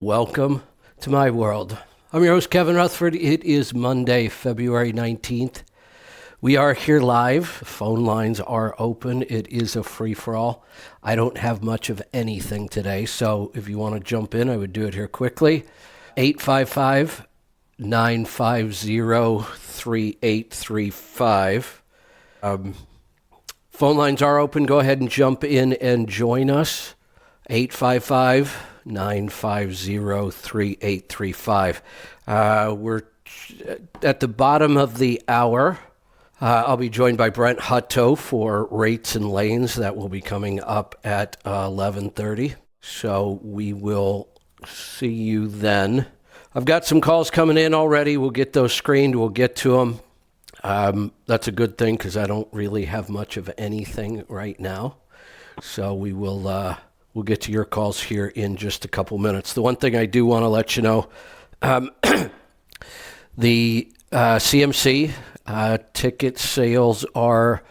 Welcome to my world. I'm your host, Kevin Rutherford. It is Monday, February 19th. We are here live. Phone lines are open. It is a free-for-all. I don't have much of anything today, so if you want to jump in, I would do it here quickly. 855-950-3835. Phone lines are open. Go ahead and jump in and join us. 855-950-3835. We're at the bottom of the hour. I'll be joined by Brent Hutto for Rates and Lanes. That will be coming up at 11:30. So we will see you then. I've got some calls coming in already. We'll get those screened. We'll get to them. That's a good thing because I don't really have much of anything right now. So we'll get to your calls here in just a couple minutes. The one thing I do want to let you know, the CMC ticket sales are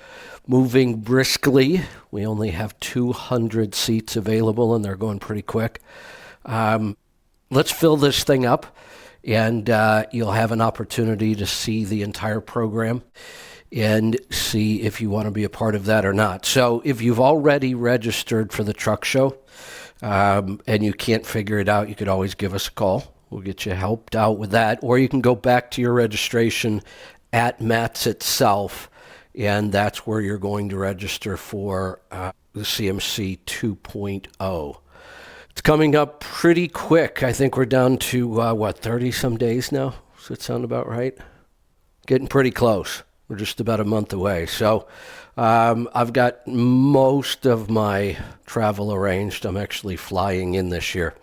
moving briskly. We only have 200 seats available, and they're going pretty quick. Let's fill this thing up, and you'll have an opportunity to see the entire program and see if you want to be a part of that or not. So if you've already registered for the truck show and you can't figure it out, you could always give us a call. We'll get you helped out with that. Or you can go back to your registration at MATS itself, and that's where you're going to register for the CMC 2.0. It's coming up pretty quick. I think we're down to, 30-some days now? Does that sound about right? Getting pretty close. We're just about a month away. So I've got most of my travel arranged. I'm actually flying in this year.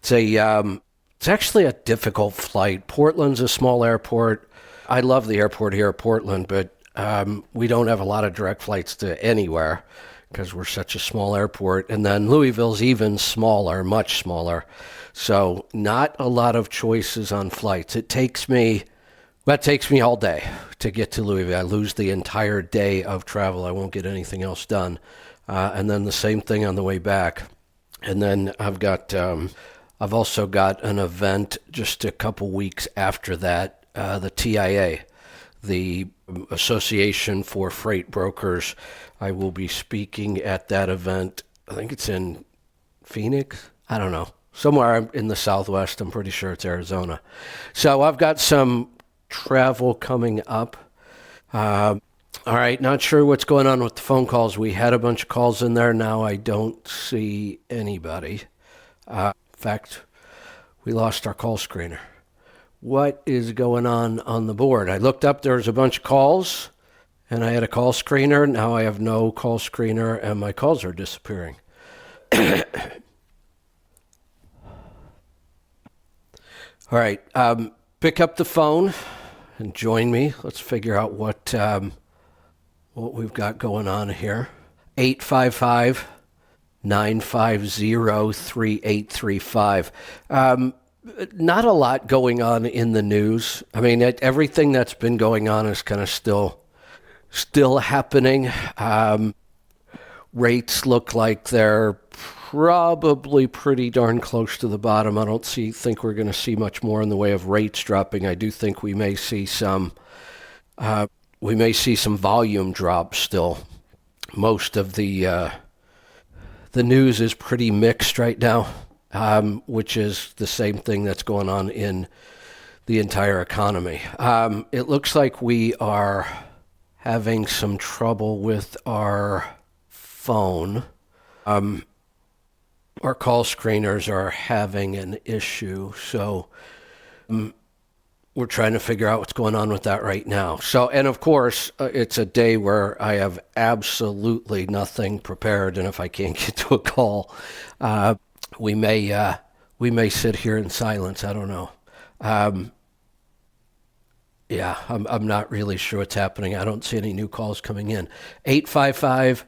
It's actually a difficult flight. Portland's a small airport. I love the airport here at Portland, but we don't have a lot of direct flights to anywhere because we're such a small airport. And then Louisville's even smaller, much smaller. So not a lot of choices on flights. That takes me all day to get to Louisville. I lose the entire day of travel. I won't get anything else done. And then the same thing on the way back. And then I've also got an event just a couple weeks after that, the TIA, the Association for Freight Brokers. I will be speaking at that event. I think it's in Phoenix. I don't know. Somewhere in the Southwest. I'm pretty sure it's Arizona. So I've got some travel coming up. All right, not sure what's going on with the phone calls. We had a bunch of calls in there. Now I don't see anybody. In fact, we lost our call screener. What is going on the board? I looked up, there was a bunch of calls, and I had a call screener. Now I have no call screener, and my calls are disappearing. All right, pick up the phone and join me. Let's figure out what we've got going on here. 855-950-3835. Not a lot going on in the news. I mean, everything that's been going on is kind of still happening. Rates look like they're probably pretty darn close to the bottom. I don't think we're going to see much more in the way of rates dropping. I do think we may see some volume drop still. Most of the news is pretty mixed right now, which is the same thing that's going on in the entire economy. It looks like we are having some trouble with our phone. Our call screeners are having an issue, so we're trying to figure out what's going on with that right now. So, and of course, it's a day where I have absolutely nothing prepared, and if I can't get to a call, we may sit here in silence. I don't know. I'm not really sure what's happening. I don't see any new calls coming in. 855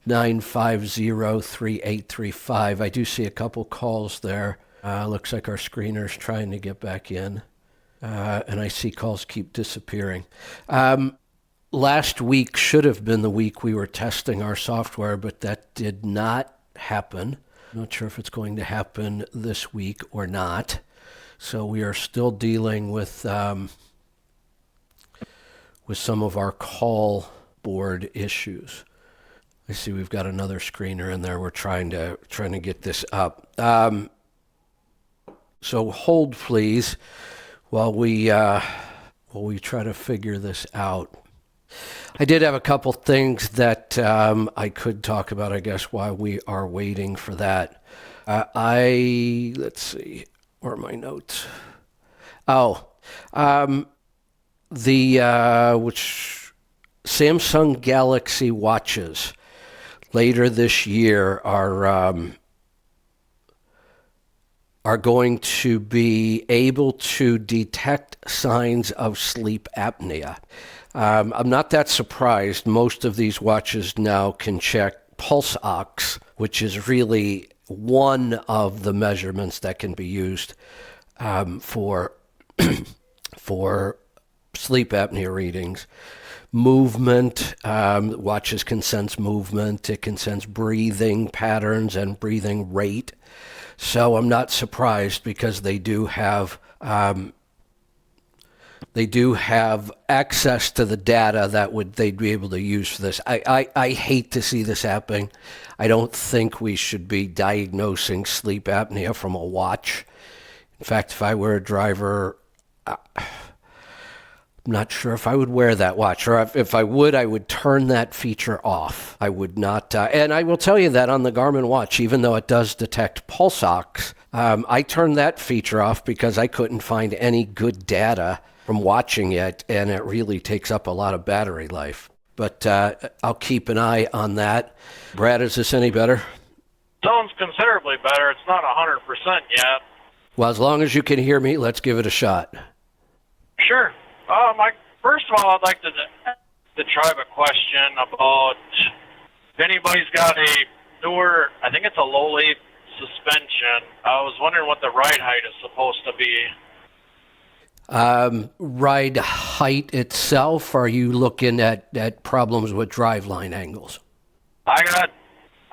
950-3835. I do see a couple calls there. Looks like our screener's trying to get back in. And I see calls keep disappearing. Last week should have been the week we were testing our software, but that did not happen. Not sure if it's going to happen this week or not. So we are still dealing with some of our call board issues. I see we've got another screener in there. We're trying to get this up. So hold, please, while we try to figure this out. I did have a couple things that I could talk about, I guess, while we are waiting for that. Let's see, where are my notes? Which Samsung Galaxy watches later this year are going to be able to detect signs of sleep apnea. I'm not that surprised. Most of these watches now can check pulse ox, which is really one of the measurements that can be used for sleep apnea readings. Movement, watches can sense movement. It can sense breathing patterns and breathing rate. So I'm not surprised because they do have access to the data that they'd be able to use for this. I hate to see this happening. I don't think we should be diagnosing sleep apnea from a watch. In fact, if I were a driver, I'm not sure if I would wear that watch, or if I would turn that feature off. I would not, and I will tell you that on the Garmin watch, even though it does detect pulse ox, I turned that feature off because I couldn't find any good data from watching it, and it really takes up a lot of battery life. But I'll keep an eye on that. Brad, is this any better? Sounds considerably better. It's not 100% yet. Well, as long as you can hear me, let's give it a shot. Sure. First of all, I'd like to Tribe a question about if anybody's got a newer, I think it's a low leaf suspension. I was wondering what the ride height is supposed to be. Ride height itself, or are you looking at problems with driveline angles? I got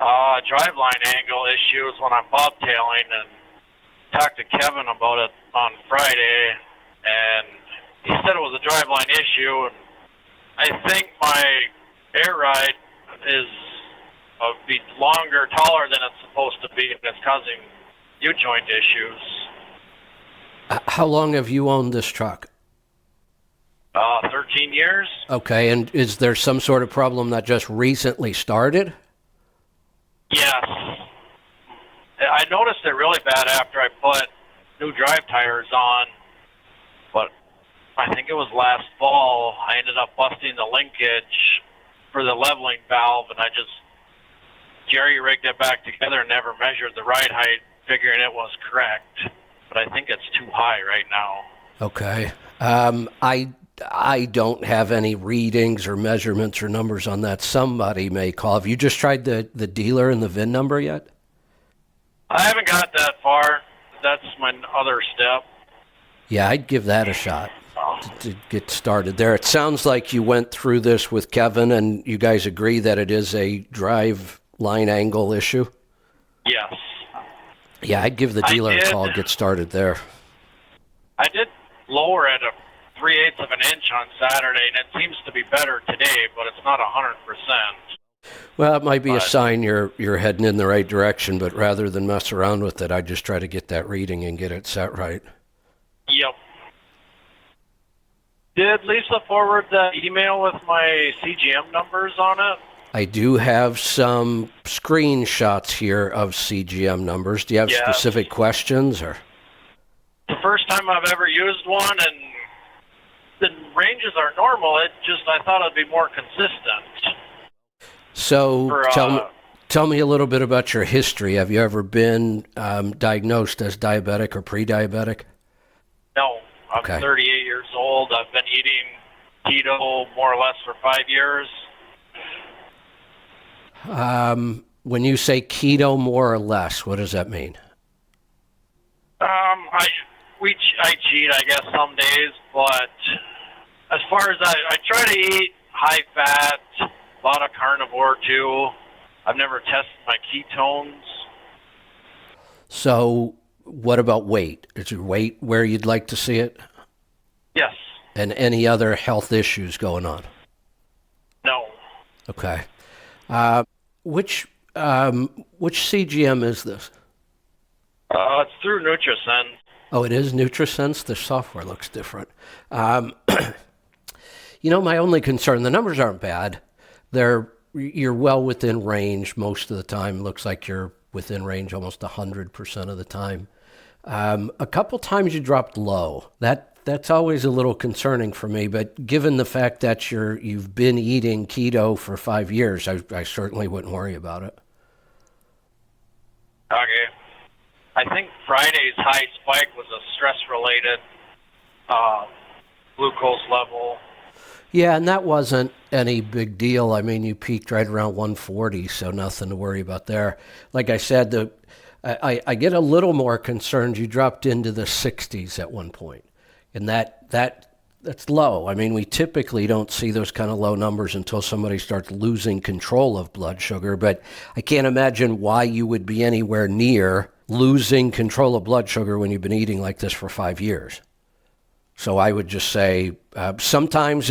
driveline angle issues when I'm bobtailing, and talked to Kevin about it on Friday, and he said it was a driveline issue, and I think my air ride is be longer, taller than it's supposed to be, and it's causing U-joint issues. How long have you owned this truck? 13 years. Okay, and is there some sort of problem that just recently started? Yes. I noticed it really bad after I put new drive tires on, but I think it was last fall, I ended up busting the linkage for the leveling valve, and I just jerry-rigged it back together and never measured the ride height, figuring it was correct. But I think it's too high right now. Okay. I don't have any readings or measurements or numbers on that. Somebody may call. Have you just tried the dealer and the VIN number yet? I haven't got that far. That's my other step. Yeah, I'd give that a shot to get started there. It sounds like you went through this with Kevin and you guys agree that it is a drive line angle issue? Yes. Yeah, I'd give the dealer a call, get started there. I did lower it 3/8 of an inch on Saturday, and it seems to be better today, but it's not 100%. Well, it might be a sign you're heading in the right direction, but rather than mess around with it, I'd just try to get that reading and get it set right. Yep. Did Lisa forward the email with my CGM numbers on it? I do have some screenshots here of CGM numbers. Do you have specific questions? Or the first time I've ever used one, and the ranges are normal. I thought it'd be more consistent. So tell me a little bit about your history. Have you ever been diagnosed as diabetic or pre-diabetic? No. I'm 38 years old. I've been eating keto more or less for 5 years. When you say keto more or less, what does that mean? I cheat, I guess, some days, but as far as I try to eat high fat, a lot of carnivore too. I've never tested my ketones. So what about weight? Is your weight where you'd like to see it? Yes. And any other health issues going on? No. Okay. Which CGM is this? It's through Nutrisense. Oh, it is Nutrisense. The software looks different. My only concern, the numbers aren't bad. You're well within range most of the time. Looks like you're within range almost 100% of the time. A couple times you dropped low. That's always a little concerning for me, but given the fact that you've been eating keto for 5 years, I certainly wouldn't worry about it. Okay. I think Friday's high spike was a stress-related glucose level. Yeah, and that wasn't any big deal. I mean, you peaked right around 140, so nothing to worry about there. Like I said, I get a little more concerned. You dropped into the 60s at one point, and that's low. I mean, we typically don't see those kind of low numbers until somebody starts losing control of blood sugar, but I can't imagine why you would be anywhere near losing control of blood sugar when you've been eating like this for 5 years. So I would just say sometimes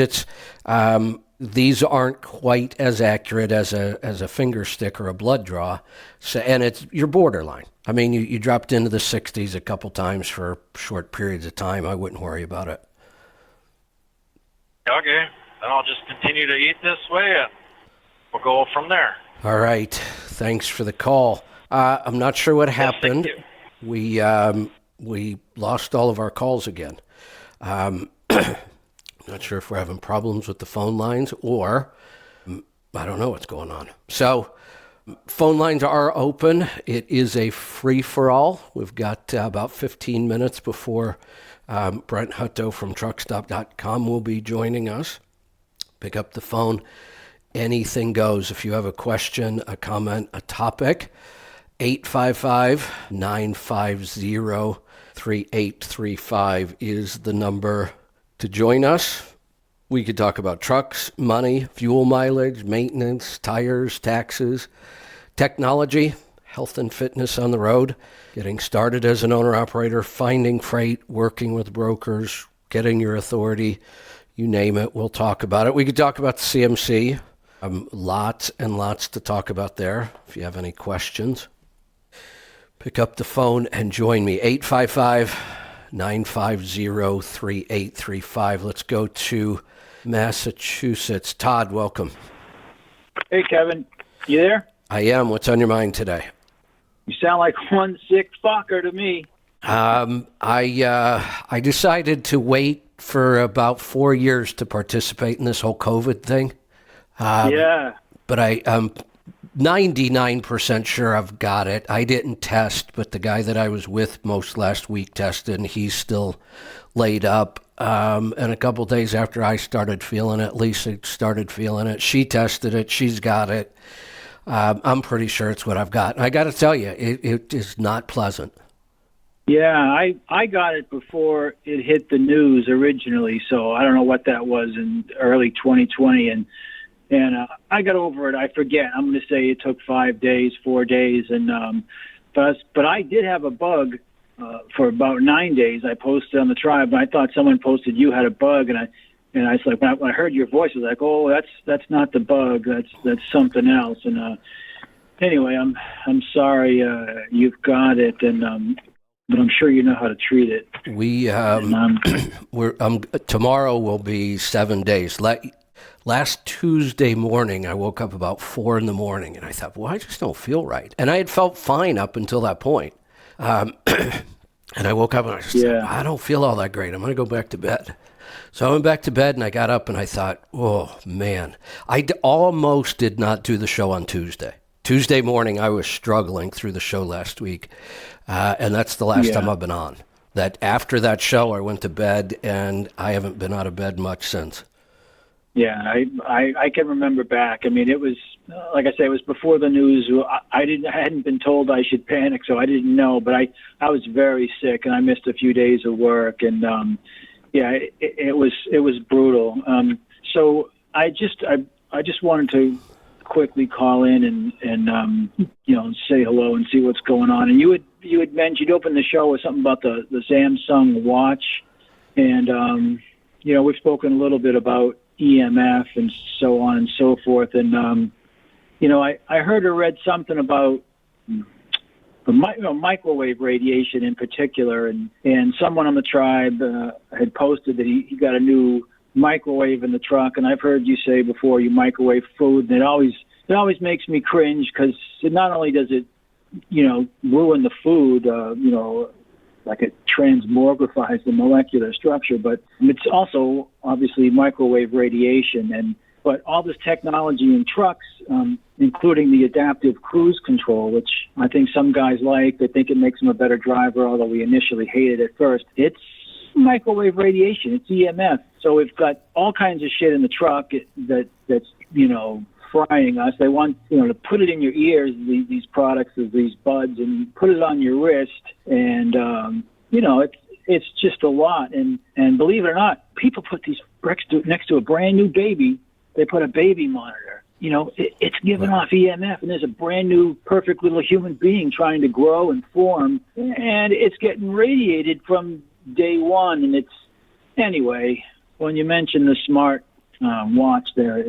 these aren't quite as accurate as a finger stick or a blood draw, and you're borderline. I mean, you dropped into the 60s a couple times for short periods of time. I wouldn't worry about it. Okay, then I'll just continue to eat this way, and we'll go from there. All right, thanks for the call. I'm not sure what happened. Yes, We lost all of our calls again. Not sure if we're having problems with the phone lines or I don't know what's going on. So phone lines are open. It is a free-for-all. We've got about 15 minutes before Brent Hutto from truckstop.com will be joining us. Pick up the phone. Anything goes. If you have a question, a comment, a topic, 855-950-3835 is the number to join us. We could talk about trucks, money, fuel mileage, maintenance, tires, taxes, technology, health and fitness on the road, getting started as an owner-operator, finding freight, working with brokers, getting your authority, you name it, we'll talk about it. We could talk about the CMC. Lots and lots to talk about there. If you have any questions, pick up the phone and join me. 855-950-3835. Let's go to Massachusetts. Todd, welcome. Hey, Kevin. You there? I am. What's on your mind today? You sound like one sick fucker to me. I decided to wait for about 4 years to participate in this whole COVID thing. Yeah. But I'm 99% sure I've got it. I didn't test, but the guy that I was with most last week tested, and he's still laid up. And a couple of days after I started feeling it, Lisa started feeling it. She tested it. She's got it. I'm pretty sure it's what I've got. And I got to tell you, it is not pleasant. Yeah, I got it before it hit the news originally, so I don't know what that was in early 2020, and I got over it. I forget. I'm going to say it took 4 days, and but I did have a bug for about 9 days. I posted on the tribe, and I thought someone posted you had a bug, and I was like, when I heard your voice, I was like, oh, that's not the bug. That's something else. And anyway, I'm sorry you've got it, and but I'm sure you know how to treat it. Tomorrow will be 7 days. Last Tuesday morning, I woke up about 4 a.m, and I thought, well, I just don't feel right. And I had felt fine up until that point. And I woke up and I just thought, I don't feel all that great. I'm going to go back to bed. So I went back to bed and I got up and I thought, oh, man. I almost did not do the show on Tuesday. Tuesday morning, I was struggling through the show last week. And that's the last time I've been on. That after that show, I went to bed and I haven't been out of bed much since. Yeah, I can remember back. I mean, it was, like I say, it was before the news. I hadn't been told I should panic, so I didn't know. But I was very sick, and I missed a few days of work, and it was brutal. So I just wanted to quickly call in and say hello and see what's going on. And you had mentioned, you'd opened the show with something about the Samsung watch, and we've spoken a little bit about EMF and so on and so forth. And I heard or read something about microwave radiation in particular, and someone on the tribe had posted that he got a new microwave in the truck, and I've heard you say before you microwave food, and it always makes me cringe, because not only does it ruin the food, like it transmogrifies the molecular structure, but it's also obviously microwave radiation. But all this technology in trucks, including the adaptive cruise control, which I think some guys like, they think it makes them a better driver, although we initially hated it at first. It's microwave radiation. It's EMF. So we've got all kinds of shit in the truck that's frying us. They want to put it in your ears, these products, these buds, and put it on your wrist, and it's just a lot. And believe it or not, people put these next to a brand new baby. They put a baby monitor. It's giving off EMF, and there's a brand new, perfect little human being trying to grow and form, and it's getting radiated from day one. And anyway, when you mentioned the smart watch there,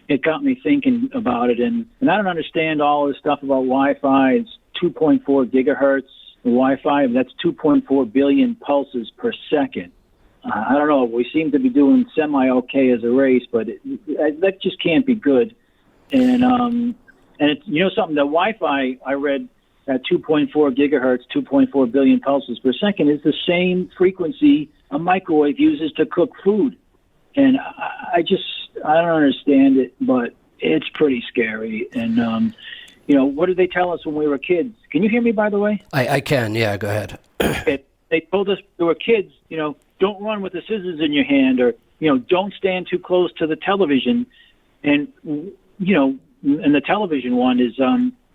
it got me thinking about it, and I don't understand all this stuff about Wi-Fi. It's 2.4 gigahertz Wi-Fi, that's 2.4 billion pulses per second. I don't know. We seem to be doing semi-okay as a race, but that just can't be good. And it's, something, the Wi-Fi I read at 2.4 gigahertz, 2.4 billion pulses per second is the same frequency a microwave uses to cook food. And I don't understand it, but it's pretty scary. And, what did they tell us when we were kids? Can you hear me, by the way? I can, yeah, go ahead. They told us we were kids, don't run with the scissors in your hand, or, don't stand too close to the television. And, and the television one is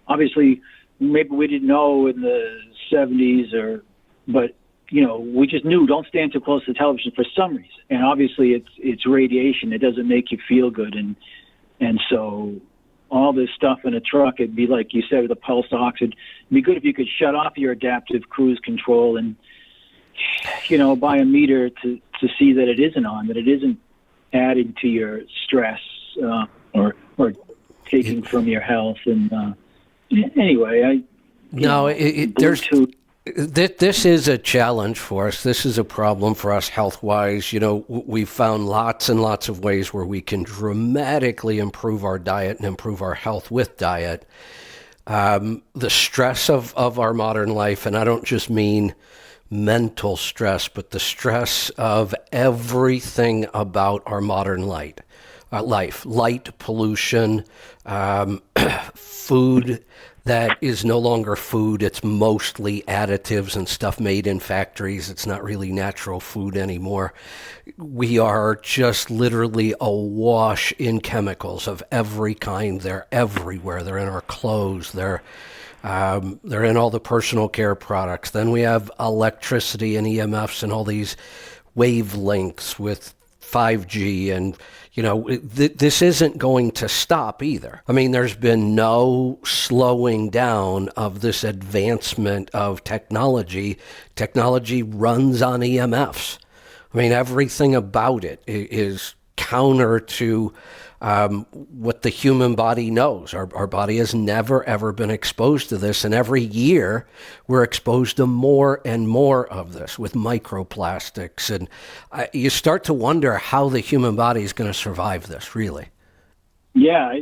obviously maybe we didn't know in the 70s but we just knew don't stand too close to the television for some reason. And obviously it's radiation. It doesn't make you feel good. And so all this stuff in a truck, it'd be like you said with the pulse ox, it'd be good if you could shut off your adaptive cruise control and, buy a meter to see that it isn't on, that it isn't adding to your stress or taking from your health. And anyway, this is a challenge for us. This is a problem for us health-wise. We've found lots and lots of ways where we can dramatically improve our diet and improve our health with diet. The stress of our modern life, and I don't just mean mental stress, but the stress of everything about our modern life, light pollution, food that is no longer food. It's mostly additives and stuff made in factories. It's not really natural food anymore. We are just literally awash in chemicals of every kind. They're everywhere. They're in our clothes. They're in all the personal care products. Then we have electricity and EMFs and all these wavelengths with 5G, and this isn't going to stop either. I mean, there's been no slowing down of this advancement of technology. Technology runs on EMFs. I mean, everything about it is counter to what the human body knows. Our body has never, ever been exposed to this. And every year we're exposed to more and more of this with microplastics. And you start to wonder how the human body is going to survive this, really. Yeah.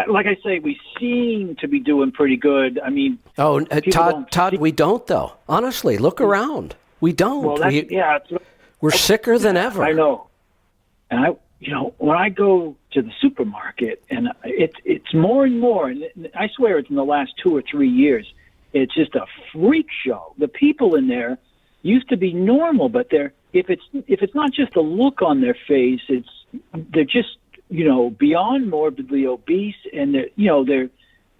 Like I say, we seem to be doing pretty good. I mean, Todd, we don't, though. Honestly, look around. We don't. Well, we're sicker than ever. I know. And when I go to the supermarket, and it's more and more, and I swear it's in the last 2 or 3 years, it's just a freak show. The people in there used to be normal, but if it's not just the look on their face, they're just beyond morbidly obese, and they're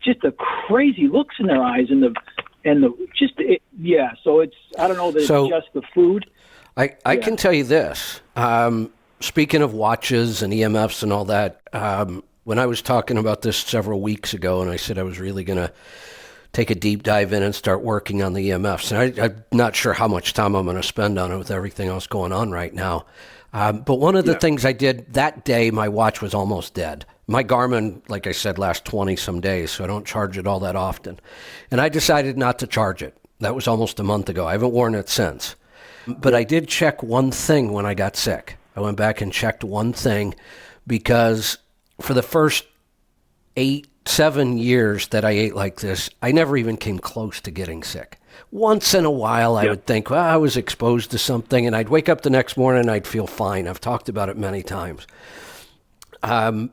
just the crazy looks in their eyes, So it's, I don't know that it's just the food. I can tell you this. Speaking of watches and EMFs and all that, When I was talking about this several weeks ago, and I said I was really going to take a deep dive in and start working on the EMFs, and I'm not sure how much time I'm going to spend on it with everything else going on right now. But one of the things I did that day, my watch was almost dead. My Garmin, like I said, lasts 20 some days, so I don't charge it all that often. And I decided not to charge it. That was almost a month ago. I haven't worn it since. But I did check one thing when I got sick. I went back and checked one thing because for the first 7 years that I ate like this, I never even came close to getting sick. Once in a while, I would think, well, I was exposed to something, and I'd wake up the next morning and I'd feel fine. I've talked about it many times. In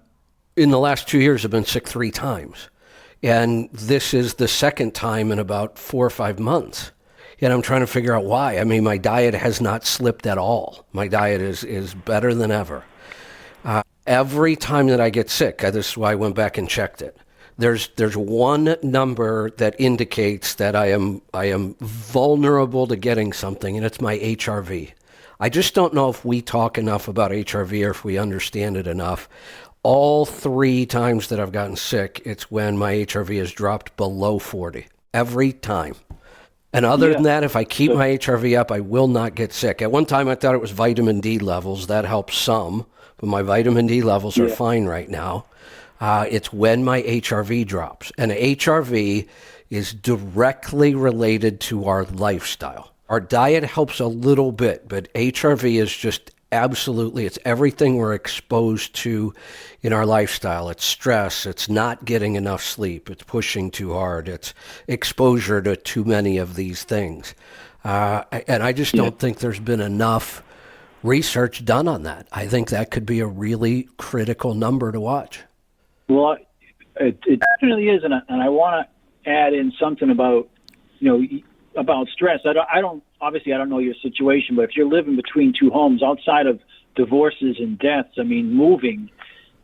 the last 2 years, I've been sick 3 times. And this is the second time in about 4 or 5 months. And I'm trying to figure out why. I mean, my diet has not slipped at all. My diet is better than ever. Every time that I get sick, this is why I went back and checked it. There's one number that indicates that I am vulnerable to getting something, and it's my HRV. I just don't know if we talk enough about HRV or if we understand it enough. All 3 times that I've gotten sick, it's when my HRV has dropped below 40. Every time. And other than that, if I keep my HRV up, I will not get sick. At one time, I thought it was vitamin D levels. That helps some, but my vitamin D levels are fine right now. It's when my HRV drops. And HRV is directly related to our lifestyle. Our diet helps a little bit, but HRV is just absolutely, it's everything we're exposed to in our lifestyle. It's stress, it's not getting enough sleep, it's pushing too hard, it's exposure to too many of these things. And I just don't think there's been enough research done on that. I think that could be a really critical number to watch. Well, it definitely is, and I want to add in something about, about stress. I don't obviously I don't know your situation, but if you're living between 2 homes outside of divorces and deaths, I mean, moving,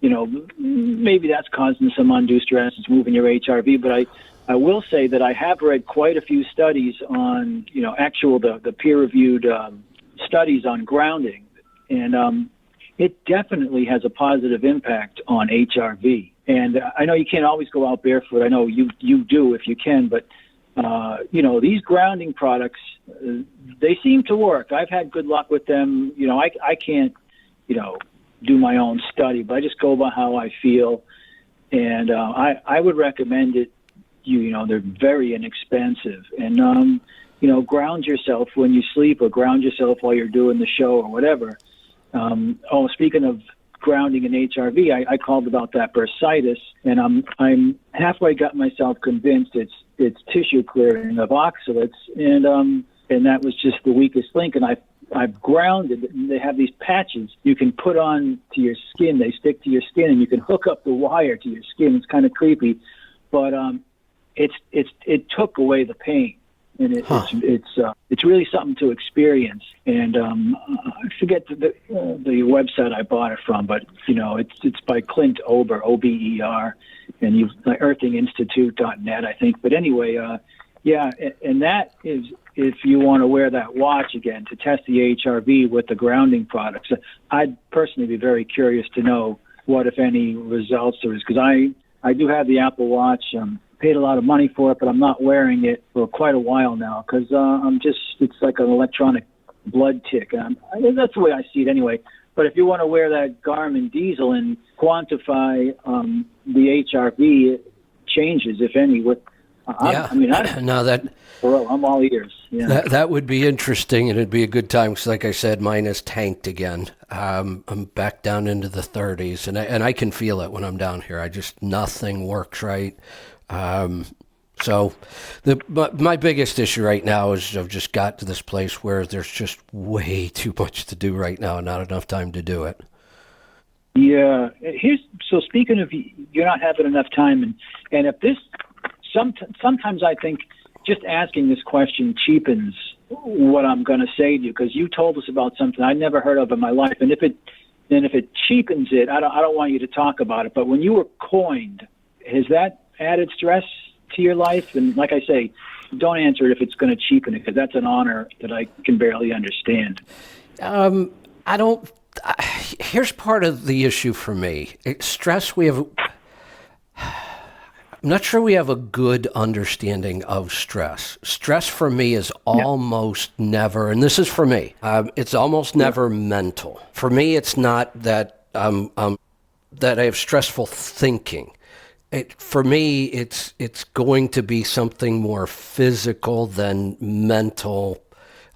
maybe that's causing some undue stress. It's moving your HRV, but I will say that I have read quite a few studies on, the peer-reviewed studies on grounding, and it definitely has a positive impact on HRV. And I know you can't always go out barefoot. I know you do if you can, but these grounding products, they seem to work. I've had good luck with them. I can't, do my own study, but I just go by how I feel. And I would recommend it. They're very inexpensive. And, ground yourself when you sleep or ground yourself while you're doing the show or whatever. Speaking of grounding in HRV, I called about that bursitis, and I'm halfway got myself convinced it's tissue clearing of oxalates, and that was just the weakest link. And I've grounded. And they have these patches you can put on to your skin. They stick to your skin, and you can hook up the wire to your skin. It's kind of creepy, but it took away the pain. And it's really something to experience. And I forget the website I bought it from, but it's by Clint Ober, Ober, and earthinginstitute.net, I think. But anyway, and that is if you want to wear that watch again to test the HRV with the grounding products. I'd personally be very curious to know what, if any, results there is, because I do have the Apple Watch. Paid a lot of money for it, but I'm not wearing it for quite a while now because it's like an electronic blood tick. That's the way I see it anyway. But if you want to wear that Garmin Diesel and quantify the HRV changes, if any, I'm all ears. Yeah. That would be interesting, and it'd be a good time because, like I said, mine is tanked again. I'm back down into the 30s, and I can feel it when I'm down here. Nothing works right. So my biggest issue right now is I've just got to this place where there's just way too much to do right now and not enough time to do it. Yeah. So speaking of you're not having enough time, and if this, sometimes I think just asking this question cheapens what I'm going to say to you, because you told us about something I'd never heard of in my life. And if it cheapens it, I don't want you to talk about it, but when you were coined, has that added stress to your life? And like I say, don't answer it if it's going to cheapen it, because that's an honor that I can barely understand. Here's part of the issue for me. Stress, I'm not sure we have a good understanding of stress. Stress for me is almost never, and this is for me, it's almost never mental. For me, it's not that that I have stressful thinking. For me, it's going to be something more physical than mental.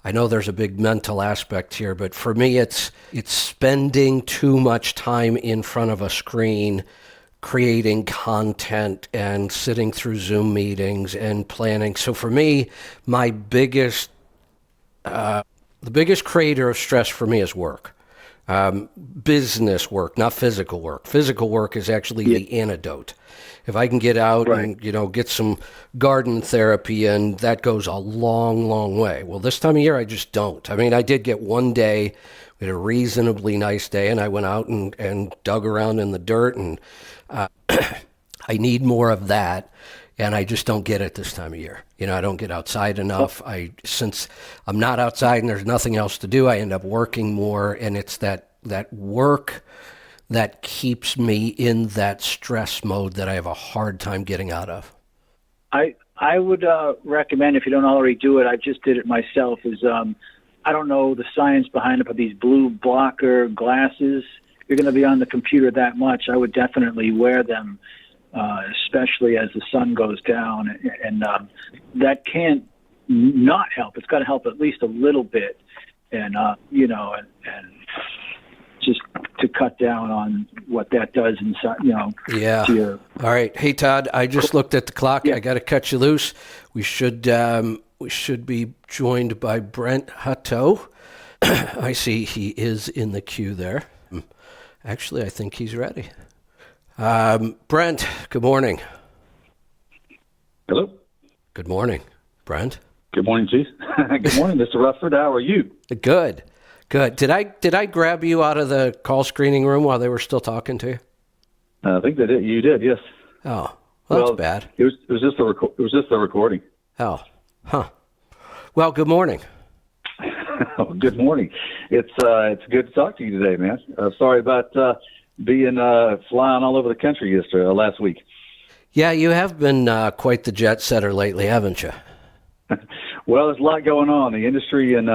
I know there's a big mental aspect here, but for me, it's spending too much time in front of a screen, creating content and sitting through Zoom meetings and planning. So for me, my the biggest creator of stress for me is work. Business work, not physical work. Physical work is actually the antidote. If I can get out and, get some garden therapy, and that goes a long, long way. Well, this time of year, I just don't. I mean, I did get one day, we had a reasonably nice day, and I went out and dug around in the dirt, and I need more of that, and I just don't get it this time of year. I don't get outside enough. Since I'm not outside and there's nothing else to do, I end up working more, and it's that work that keeps me in that stress mode that I have a hard time getting out of. I would recommend, if you don't already do it, I just did it myself, is I don't know the science behind it, but these blue blocker glasses, you're going to be on the computer that much, I would definitely wear them, especially as the sun goes down. And that can't not help. It's got to help at least a little bit. And, and just to cut down on what that does inside, Yeah. All right. Hey, Todd, I just looked at the clock. Yeah. I got to cut you loose. We should be joined by Brent Hutto. I see he is in the queue there. Actually, I think he's ready. Brent, good morning. Hello. Good morning, Brent. Good morning, Chief. Good morning, Mr. Rufford. How are you? Good. Did I grab you out of the call screening room while they were still talking to you? I think that you did. Yes. Oh, well, that's bad. It was just a recording. Oh, huh. Well, good morning. Good morning. It's good to talk to you today, man. Sorry about being flying all over the country last week. Yeah, you have been quite the jet setter lately, haven't you? Well, there's a lot going on. The industry in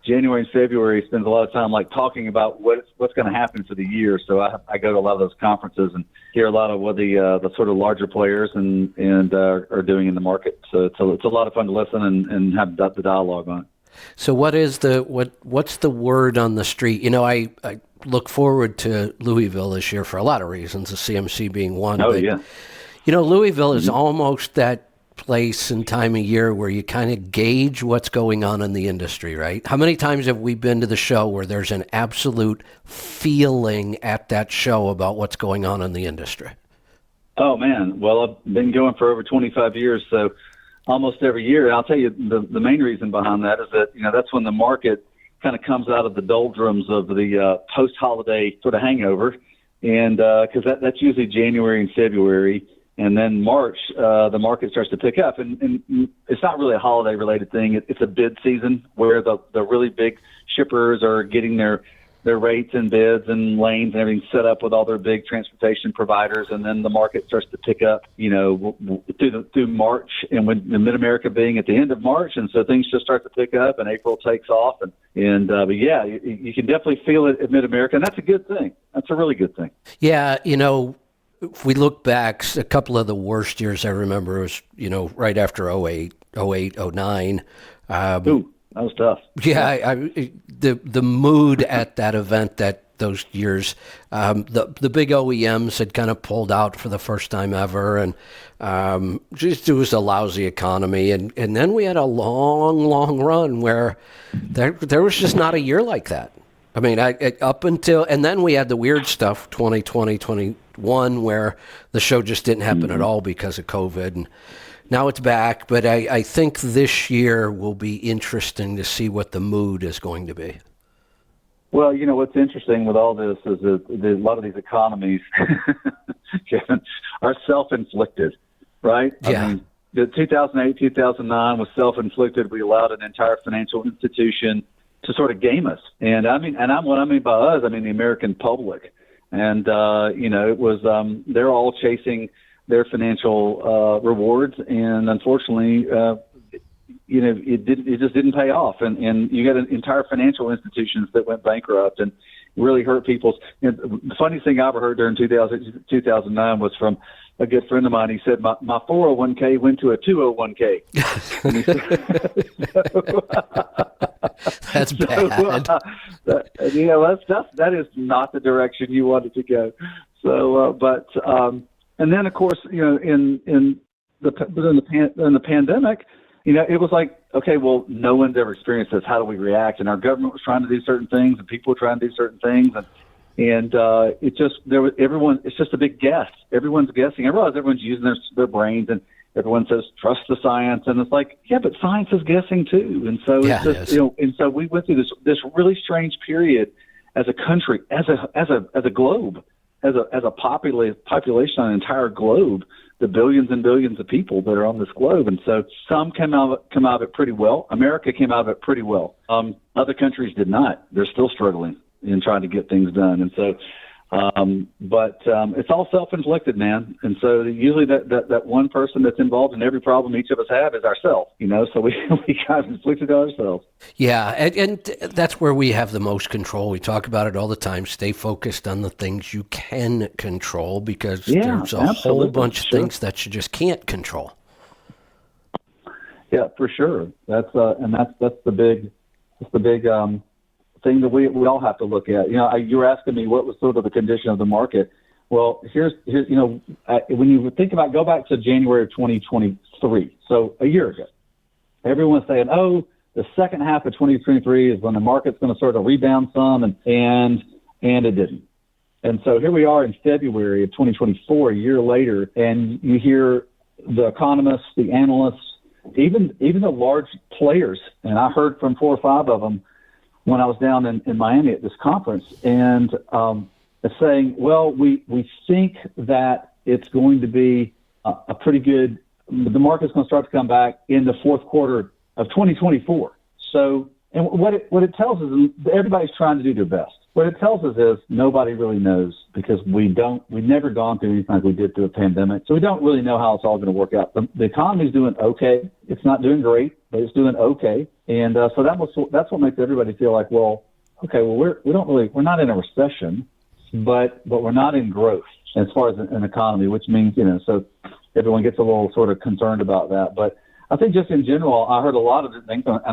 January and February spends a lot of time talking about what's going to happen for the year. So I go to a lot of those conferences and hear a lot of what the sort of larger players and are doing in the market. So it's a lot of fun to listen and have the dialogue on it. So what's the word on the street? I look forward to Louisville this year for a lot of reasons, the CMC being one. Oh, yeah. Louisville is almost that place and time of year where you kind of gauge what's going on in the industry, right? How many times have we been to the show where there's an absolute feeling at that show about what's going on in the industry? Oh, man. Well, I've been going for over 25 years, so almost every year. I'll tell you the main reason behind that is that, that's when the market kind of comes out of the doldrums of the post-holiday sort of hangover. And because that's usually January and February. And then March, the market starts to pick up. And it's not really a holiday-related thing. It's a bid season where the really big shippers are getting their rates and bids and lanes and everything set up with all their big transportation providers. And then the market starts to pick up, through March, and with the Mid-America being at the end of March. And so things just start to pick up, and April takes off. But yeah, you can definitely feel it at Mid-America, and that's a good thing. That's a really good thing. Yeah, if we look back, a couple of the worst years I remember was, right after 08, 09. Ooh, that was tough. Yeah, the mood at that event, those years, the big OEMs had kind of pulled out for the first time ever, and just it was a lousy economy, and then we had a long run where there was just not a year like that. I mean, up until, and then we had the weird stuff, 2020, 2021, where the show just didn't happen at all because of COVID. And now it's back, but I think this year will be interesting to see what the mood is going to be. Well, what's interesting with all this is that a lot of these economies, Kevin, are self-inflicted, right? Yeah. I mean, the 2008, 2009 was self-inflicted. We allowed an entire financial institution to sort of game us. And what I mean by us, I mean the American public. And it was they're all chasing their financial rewards, and unfortunately, it just didn't pay off. And you got entire financial institutions that went bankrupt and really hurt people's. The funniest thing I ever heard during 2009 was from a good friend of mine. He said, my 401k went to a 201k. That's bad. That is not the direction you wanted to go. So, and then of course, in the pandemic, it was like, okay, well, no one's ever experienced this. How do we react? And our government was trying to do certain things, and people were trying to do certain things, and it's just a big guess. Everyone's guessing. I realize everyone's using their brains, and everyone says trust the science, and it's like, yeah, but science is guessing too. And so and so we went through this really strange period as a country, as a globe, as a population on an entire globe, the billions and billions of people that are on this globe. And so some come out of it pretty well. America came out of it pretty well. Other countries did not. They're still struggling in trying to get things done. And so, but it's all self-inflicted, man. And so usually that one person that's involved in every problem each of us have is ourselves, so we kind of inflicted it ourselves. Yeah, and that's where we have the most control. We talk about it all the time. Stay focused on the things you can control, because there's a whole bunch of things that you just can't control. Yeah, for sure. That's the big thing that we all have to look at. You were asking me what was sort of the condition of the market. Well, here's when you think about, go back to January of 2023, so a year ago, everyone's saying, oh, the second half of 2023 is when the market's going to sort of rebound some, and it didn't. And so here we are in February of 2024, a year later, and you hear the economists, the analysts, even the large players, and I heard from 4 or 5 of them when I was down in Miami at this conference, and saying, well, we think that it's going to be a pretty good, the market's going to start to come back in the fourth quarter of 2024. So, and what it tells us is everybody's trying to do their best. What it tells us is nobody really knows, because we've never gone through anything like we did through a pandemic. So we don't really know how it's all going to work out. The economy's doing okay. It's not doing great, but it's doing okay. And so that's what makes everybody feel like, well, okay, well, we're not in a recession, but we're not in growth as far as an economy, which means, so everyone gets a little sort of concerned about that. But I think just in general, I heard a lot of things, and I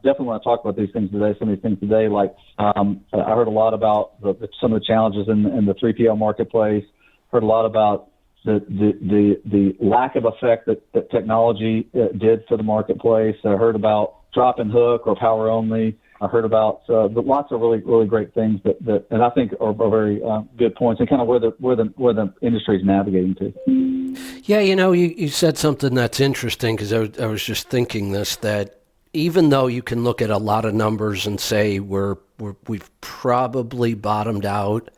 definitely want to talk about these things today, some of these things today. Like I heard a lot about some of the challenges in the 3PL marketplace, heard a lot about the lack of effect that technology did for the marketplace. I heard about drop and hook or power only. I heard about lots of really, really great things that and I think are very good points, and kind of where the industry is navigating to. Yeah, you said something that's interesting, because I was just thinking this, that even though you can look at a lot of numbers and say we've probably bottomed out,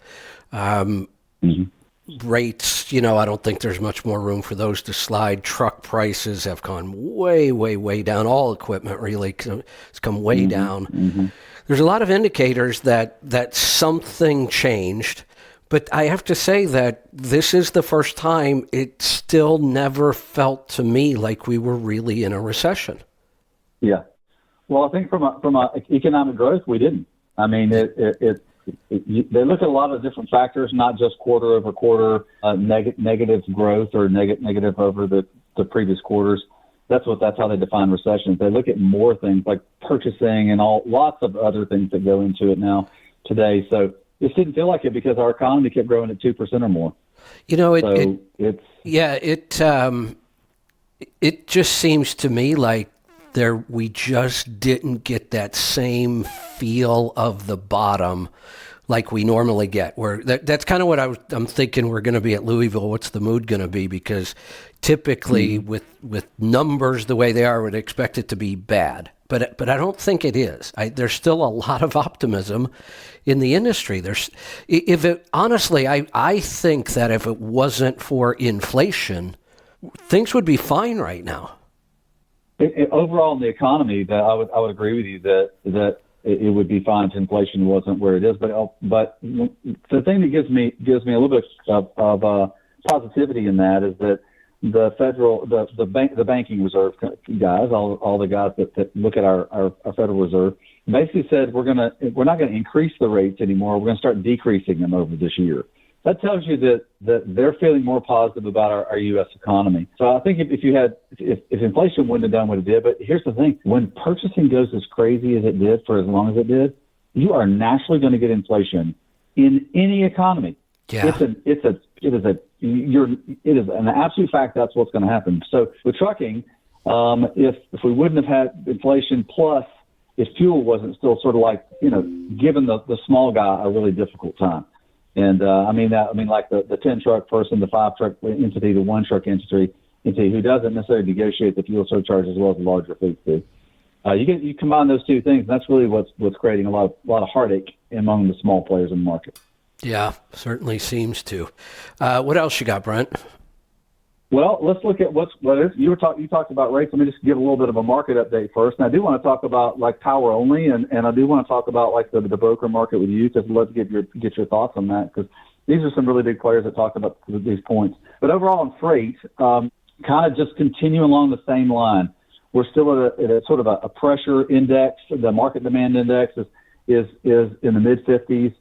rates, I don't think there's much more room for those to slide. Truck prices have gone way, way, way down. All equipment really has come way down. Mm-hmm. There's a lot of indicators that something changed, but I have to say that this is the first time it still never felt to me like we were really in a recession. Yeah. Well, I think from a economic growth, we didn't. I mean, they look at a lot of different factors, not just quarter over quarter negative growth or negative over the previous quarters. That's how they define recessions. They look at more things like purchasing and lots of other things that go into it now today. So this didn't feel like it, because our economy kept growing at 2% or more. It just seems to me like we just didn't get that same feel of the bottom like we normally get. Where that's kind of what I'm thinking we're going to be at Louisville. What's the mood going to be? Because typically with numbers the way they are, we'd expect it to be bad. But I don't think it is. There's still a lot of optimism in the industry. Honestly, I think that if it wasn't for inflation, things would be fine right now. Overall in the economy, that I would agree with you that it would be fine if inflation wasn't where it is. But the thing that gives me a little bit of positivity in that is that the banking reserve guys, all the guys that look at our Federal Reserve, basically said we're not going to increase the rates anymore. We're going to start decreasing them over this year. That tells you that they're feeling more positive about our U.S. economy. So I think if inflation wouldn't have done what it did, but here's the thing: when purchasing goes as crazy as it did for as long as it did, you are naturally going to get inflation in any economy. Yeah. It is an absolute fact. That's what's going to happen. So with trucking, if we wouldn't have had inflation, plus if fuel wasn't still sort of like, giving the small guy a really difficult time. And I mean like the 10 truck person, the 5 truck entity, the 1 truck entity who doesn't necessarily negotiate the fuel surcharge as well as the larger fleets do. You combine those two things, and that's really what's creating a lot of heartache among the small players in the market. Yeah, certainly seems to. What else you got, Brent? Well, let's look at you talked about rates. Let me just give a little bit of a market update first. And I do want to talk about like power only, and I do want to talk about like the broker market with you, because I'd love to get your thoughts on that, because these are some really big players that talked about these points. But overall in freight, kind of just continue along the same line. We're still at a sort of a pressure index. The market demand index is in the mid 50s.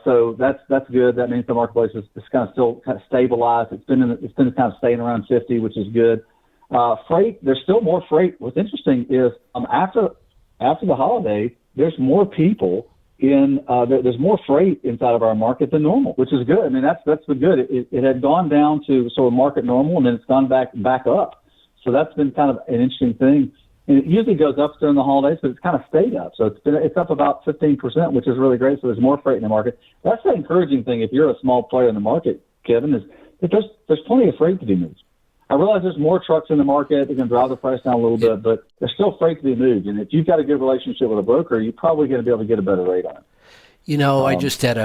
So that's good. That means the marketplace is kind of stabilized. It's been kind of staying around 50, which is good. Freight, there's still more freight. What's interesting is after the holiday, there's more people there's more freight inside of our market than normal, which is good. I mean, that's the good. It had gone down to sort of market normal, and then it's gone back up. So that's been kind of an interesting thing. And it usually goes up during the holidays, but it's kind of stayed up. So it's up about 15%, which is really great. So there's more freight in the market. That's the encouraging thing if you're a small player in the market, Kevin, is that there's plenty of freight to be moved. I realize there's more trucks in the market. They're going to drive the price down a little bit, but there's still freight to be moved. And if you've got a good relationship with a broker, you're probably going to be able to get a better rate on it. I just had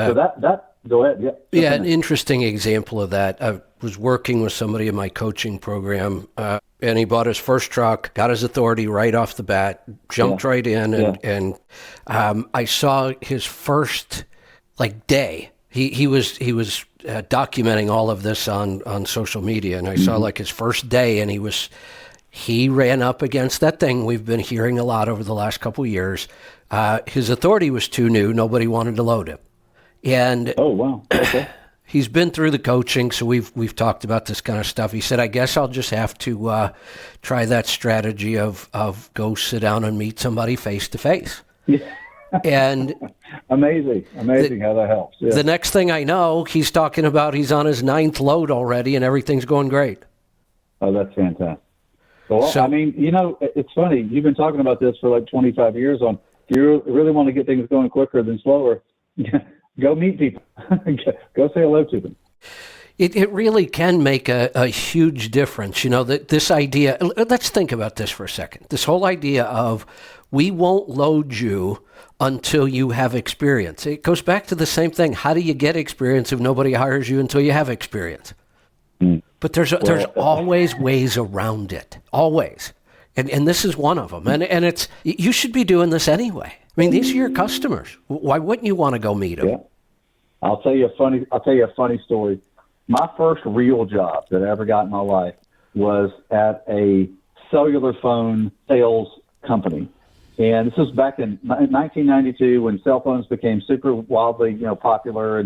go ahead. Yeah. An interesting example of that. I was working with somebody in my coaching program, and he bought his first truck, got his authority right off the bat, jumped right in, and I saw his first day. He was documenting all of this on social media, and I saw his first day, and he ran up against that thing we've been hearing a lot over the last couple of years. His authority was too new; nobody wanted to load him, and oh wow, okay. He's been through the coaching, so we've talked about this kind of stuff. He said, "I guess I'll just have to try that strategy of go sit down and meet somebody face to face." And amazing how that helps. Yeah. The next thing I know, he's talking about he's on his 9th load already, and everything's going great. Oh, that's fantastic. Well, so, I mean, it's funny. You've been talking about this for like 25 years. If you really want to get things going quicker than slower, go meet people. Go say hello to them. It really can make a huge difference. This idea, let's think about this for a second. This whole idea of we won't load you until you have experience. It goes back to the same thing. How do you get experience if nobody hires you until you have experience? But there's always ways around it. Always. And this is one of them. And it's you should be doing this anyway. I mean, these are your customers. Why wouldn't you want to go meet them? Yeah. I'll tell you a funny story. My first real job that I ever got in my life was at a cellular phone sales company. And this was back in 1992 when cell phones became super wildly, popular.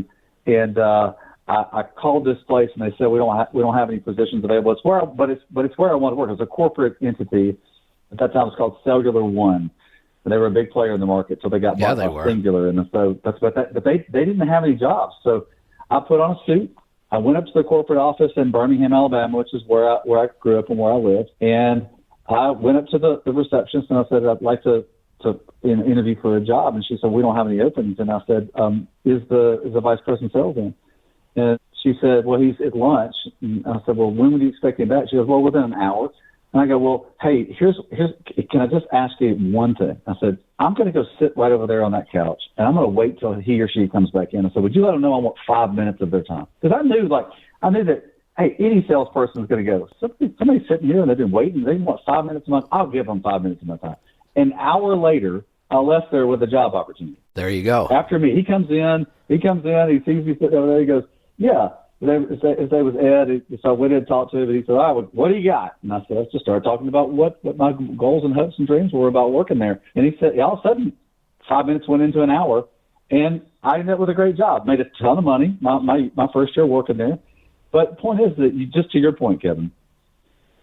And I called this place and they said we don't have any positions available. It's where I want to work. It was a corporate entity. At that time, it was called Cellular One. And they were a big player in the market, so they got bought by Singular. And so but they didn't have any jobs. So I put on a suit. I went up to the corporate office in Birmingham, Alabama, which is where I grew up and where I lived. And I went up to the receptionist and I said, I'd like to interview for a job. And she said, we don't have any openings. And I said, is the vice president sales in? And she said, well, he's at lunch. And I said, well, when would you expect him back? She goes, well, within an hour. And I go, well, hey, can I just ask you one thing? I said, I'm going to go sit right over there on that couch, and I'm going to wait till he or she comes back in. I said, would you let them know I want 5 minutes of their time? Because I knew that, hey, any salesperson is going to go, somebody's sitting here and they've been waiting. They want 5 minutes a month. I'll give them 5 minutes of my time. An hour later, I left there with a job opportunity. There you go. After me, he comes in, he sees me sitting over there, he goes, yeah. His name was Ed, so I went in and talked to him, and he said, all right, what do you got? And I said, let's just start talking about what my goals and hopes and dreams were about working there. And he said, all of a sudden, 5 minutes went into an hour, and I ended up with a great job. Made a ton of money my first year working there. But the point is that, just to your point, Kevin,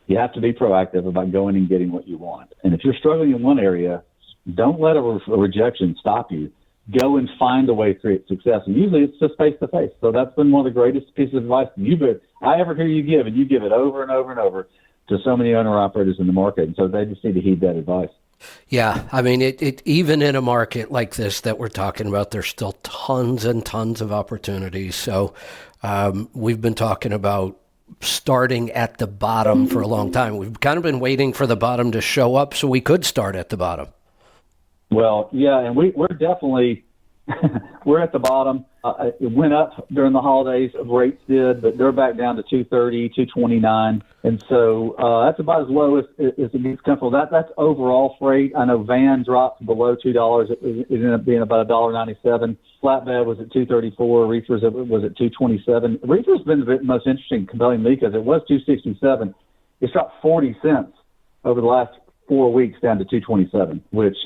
you have to be proactive about going and getting what you want. And if you're struggling in one area, don't let a rejection stop you. Go and find a way to create success. And usually it's just face-to-face. So that's been one of the greatest pieces of advice I ever hear you give, and you give it over and over and over to so many owner-operators in the market. And so they just need to heed that advice. Yeah, I mean, it even in a market like this that we're talking about, there's still tons and tons of opportunities. So we've been talking about starting at the bottom for a long time. We've kind of been waiting for the bottom to show up so we could start at the bottom. Well, yeah, and we're definitely we're at the bottom. It went up during the holidays, rates did, but they're back down to 230, 229, and so that's about as low as it gets comfortable. That's overall freight. I know van dropped below $2. It ended up being about $1.97. Flatbed was at 234. Reefers was at 227. Reefers been the most interesting, compelling to me because it was 267. It's dropped 40 cents over the last 4 weeks down to 227, which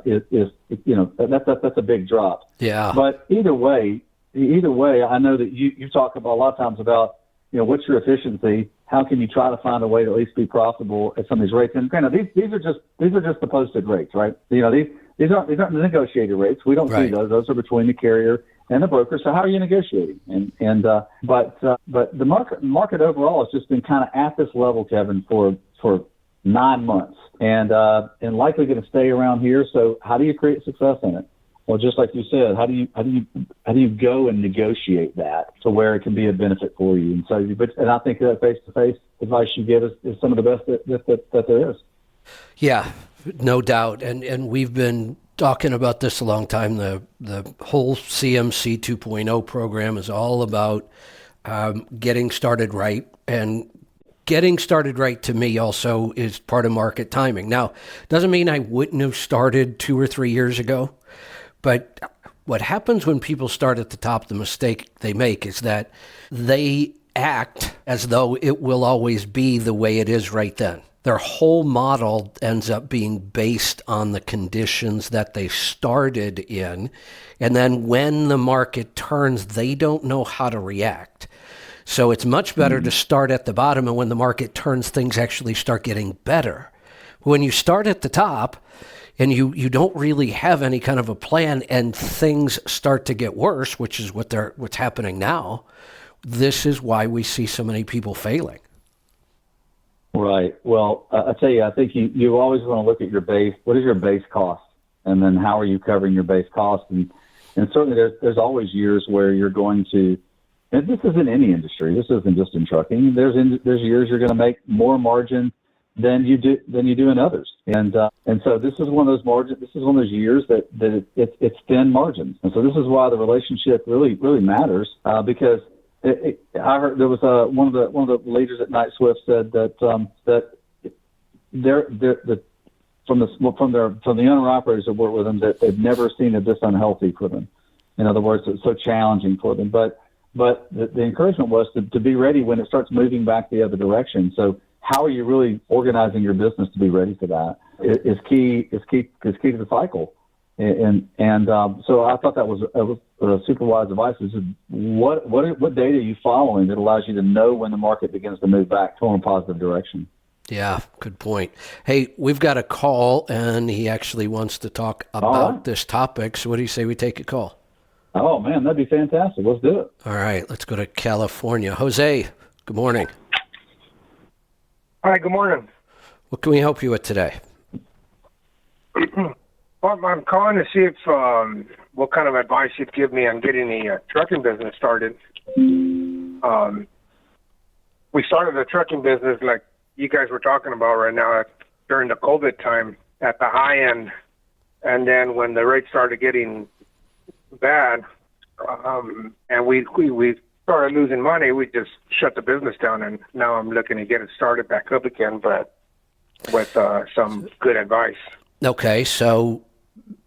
is that's a big drop. Yeah. But either way, I know that you talk about a lot of times about, what's your efficiency? How can you try to find a way to at least be profitable at some of these rates? And granted, these are just the posted rates, right? These aren't the negotiated rates. We don't see those. Those are between the carrier and the broker. So how are you negotiating? But the market overall has just been kind of at this level, Kevin, for 9 months, and likely going to stay around here. So how do you create success in it? Well, just like you said, how do you go and negotiate that to where it can be a benefit for you? And I think that face-to-face advice you give is some of the best that there is. Yeah, no doubt. And we've been talking about this a long time. The whole CMC 2.0 program is all about getting started right, and getting started right to me also is part of market timing. Now, doesn't mean I wouldn't have started 2 or 3 years ago, but what happens when people start at the top, the mistake they make is that they act as though it will always be the way it is right then. Their whole model ends up being based on the conditions that they started in, and then when the market turns, they don't know how to react. So it's much better to start at the bottom, and when the market turns, things actually start getting better. When you start at the top and you don't really have any kind of a plan and things start to get worse, which is what's happening now, this is why we see so many people failing. Right. Well, I tell you, I think you always want to look at your base. What is your base cost? And then how are you covering your base cost? And certainly there's always years where you're going to, and this is in any industry. This isn't just in trucking. There's years you're going to make more margin than you do in others. And so this is one of those margins. This is one of those years that it's thin margins. And so this is why the relationship really matters, because I heard there was one of the leaders at Knight-Swift said that from the owner operators that work with them, that they've never seen it this unhealthy for them. In other words, it's so challenging for them. But the encouragement was to be ready when it starts moving back the other direction. So how are you really organizing your business to be ready for that? Is key to the cycle. And so I thought that was super wise advice. Is what data are you following that allows you to know when the market begins to move back to a positive direction? Yeah, good point. Hey, we've got a call, and he actually wants to talk about this topic. So what do you say we take a call? Oh, man, that'd be fantastic. Let's do it. All right, let's go to California. Jose, good morning. Hi, good morning. What can we help you with today? Well, I'm calling to see if what kind of advice you'd give me on getting the trucking business started. We started the trucking business like you guys were talking about right now during the COVID time at the high end, and then when the rates started getting bad, and we started losing money, we just shut the business down, and now I'm looking to get it started back up again, but with some good advice. Okay, so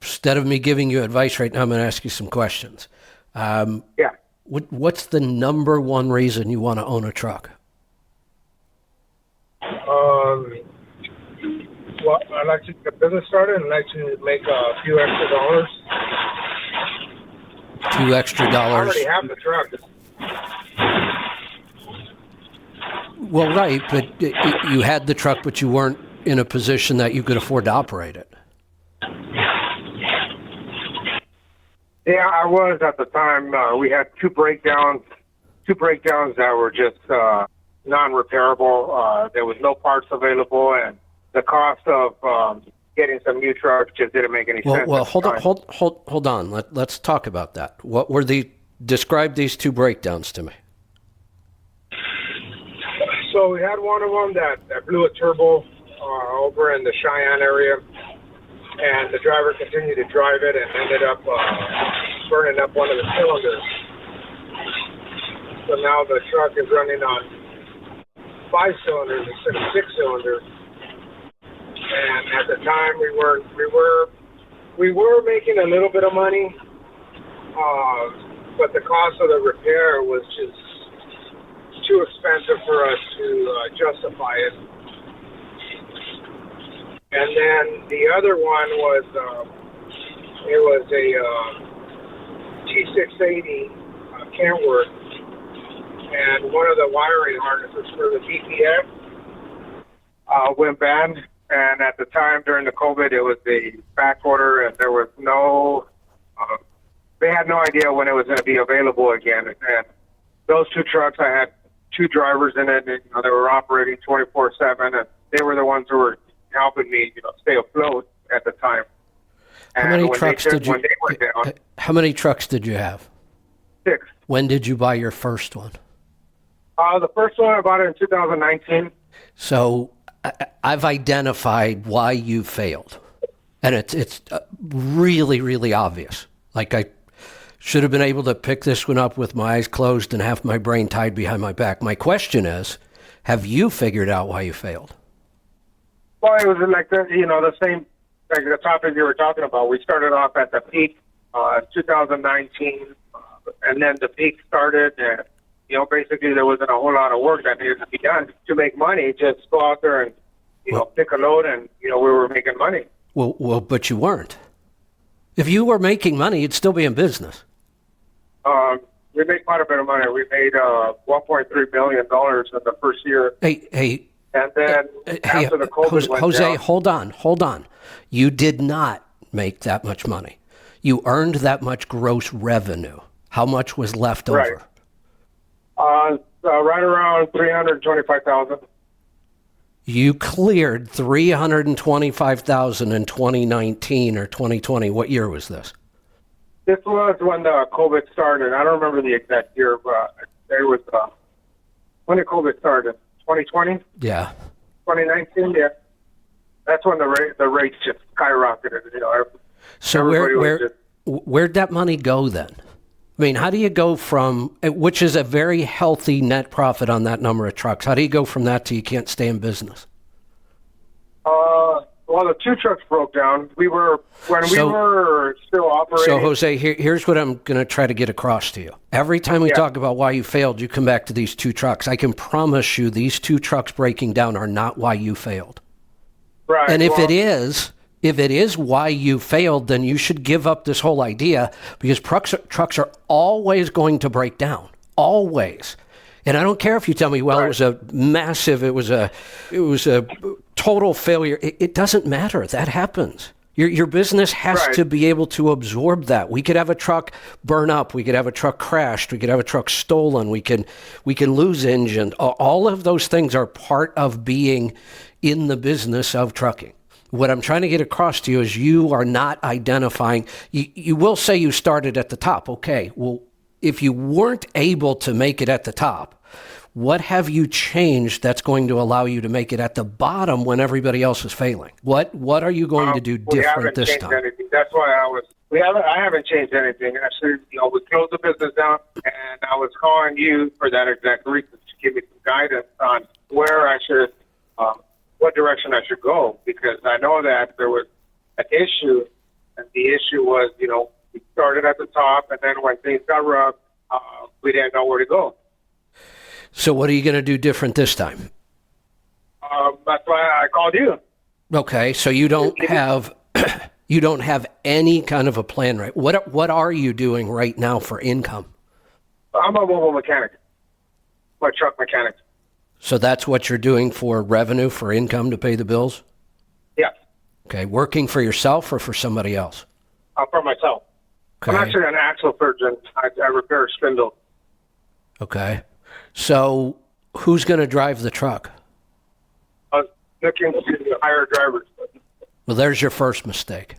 instead of me giving you advice right now, I'm going to ask you some questions. Yeah. What's the number one reason you want to own a truck? Well, I like to get a business started and like to make a few extra dollars. $2 extra. I already have the truck. Well, right, but you had the truck, but you weren't in a position that you could afford to operate it. Yeah, I was at the time. We had two breakdowns that were just non-repairable. There was no parts available, and the cost of getting some new trucks just didn't make any sense. Well, hold on. Let's talk about that. What were describe these two breakdowns to me. So we had one of them that blew a turbo over in the Cheyenne area, and the driver continued to drive it and ended up burning up one of the cylinders. So now the truck is running on 5 cylinders instead of 6 cylinders. And at the time, we were making a little bit of money, but the cost of the repair was just too expensive for us to justify it. And then the other one was it was a T680 Kentworth, and one of the wiring harnesses for the DPF went bad. And at the time during the COVID, it was a back order, and there was no. They had no idea when it was going to be available again. And those two trucks, I had 2 drivers in it. And, they were operating 24/7, and they were the ones who were helping me, stay afloat at the time. How many trucks did you? When they went down, how many trucks did you have? 6. When did you buy your first one? The first one I bought it in 2019. So I've identified why you failed, and it's really, really obvious. Like I should have been able to pick this one up with my eyes closed and have my brain tied behind my back. My question is, have you figured out why you failed? Well, it was like the same, like the topic you were talking about. We started off at the peak, 2019, and then the peak started, and basically there wasn't a whole lot of work that needed to be done to make money. Just go out there and pick a load, and we were making money. Well, but you weren't. If you were making money, you'd still be in business. We made quite a bit of money. We made $1.3 billion in the first year. Hey. And then after the COVID went Jose, down, hold on. You did not make that much money. You earned that much gross revenue. How much was left over? Right around $325,000. You cleared $325,000 in 2019 or 2020. What year was this? This was when the COVID started. I don't remember the exact year, but there was when did COVID started? 2020? Yeah. 2019? Yeah. That's when the rates just skyrocketed. So where'd that money go then? I mean, how do you go from, which is a very healthy net profit on that number of trucks, how do you go from that to you can't stay in business? Well, the 2 trucks broke down. We were still operating. So, Jose, here's what I'm going to try to get across to you. Every time we talk about why you failed, you come back to these 2 trucks. I can promise you these 2 trucks breaking down are not why you failed. Right. And if it is why you failed, then you should give up this whole idea, because trucks are always going to break down. Always. And I don't care if you tell me, well, right, it was a total failure. It doesn't matter. That happens. Your business has to be able to absorb that. We could have a truck burn up. We could have a truck crashed. We could have a truck stolen. We can lose engine. All of those things are part of being in the business of trucking. What I'm trying to get across to you is you are not identifying. You will say you started at the top. Okay, well, if you weren't able to make it at the top, what have you changed that's going to allow you to make it at the bottom when everybody else is failing? What are you going to do different this time? Anything. That's why I haven't changed anything. Actually, we closed the business down, and I was calling you for that exact reason, to give me some guidance on where I should, what direction I should go, because I know that there was an issue And the issue was, we started at the top, and then when things got rough, we didn't know where to go. So what are you going to do different this time? That's why I called you. Okay, so you don't have you don't have any kind of a plan, right? What are you doing right now for income? I'm a mobile mechanic, my truck mechanic. So that's what you're doing for revenue, for income to pay the bills? Yeah, Okay, working for yourself or for somebody else? for myself. Okay. I'm actually an axle surgeon. I repair spindle. Okay. So who's going to drive the truck? I was looking to hire drivers. Well, there's your first mistake.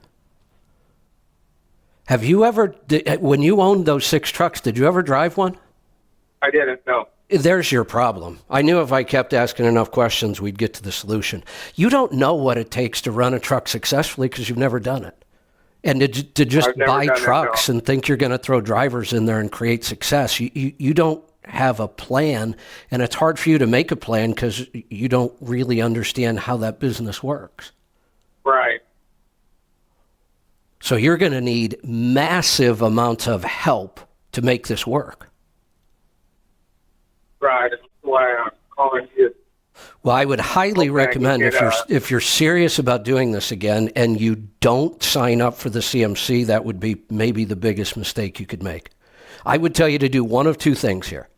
Have you ever, when you owned those 6 trucks, did you ever drive one? I didn't know. There's your problem. I knew if I kept asking enough questions, we'd get to the solution. You don't know what it takes to run a truck successfully because you've never done it. And to just I've never buy done it, trucks no. and think you're going to throw drivers in there and create success, you don't have a plan, and it's hard for you to make a plan because you don't really understand how that business works. Right. So you're going to need massive amounts of help to make this work. Right. That's why I'm calling you. Well, I would highly Okay, recommend you get, if you're serious about doing this again and you don't sign up for the CMC, that would be maybe the biggest mistake you could make. I would tell you to do one of 2 things here.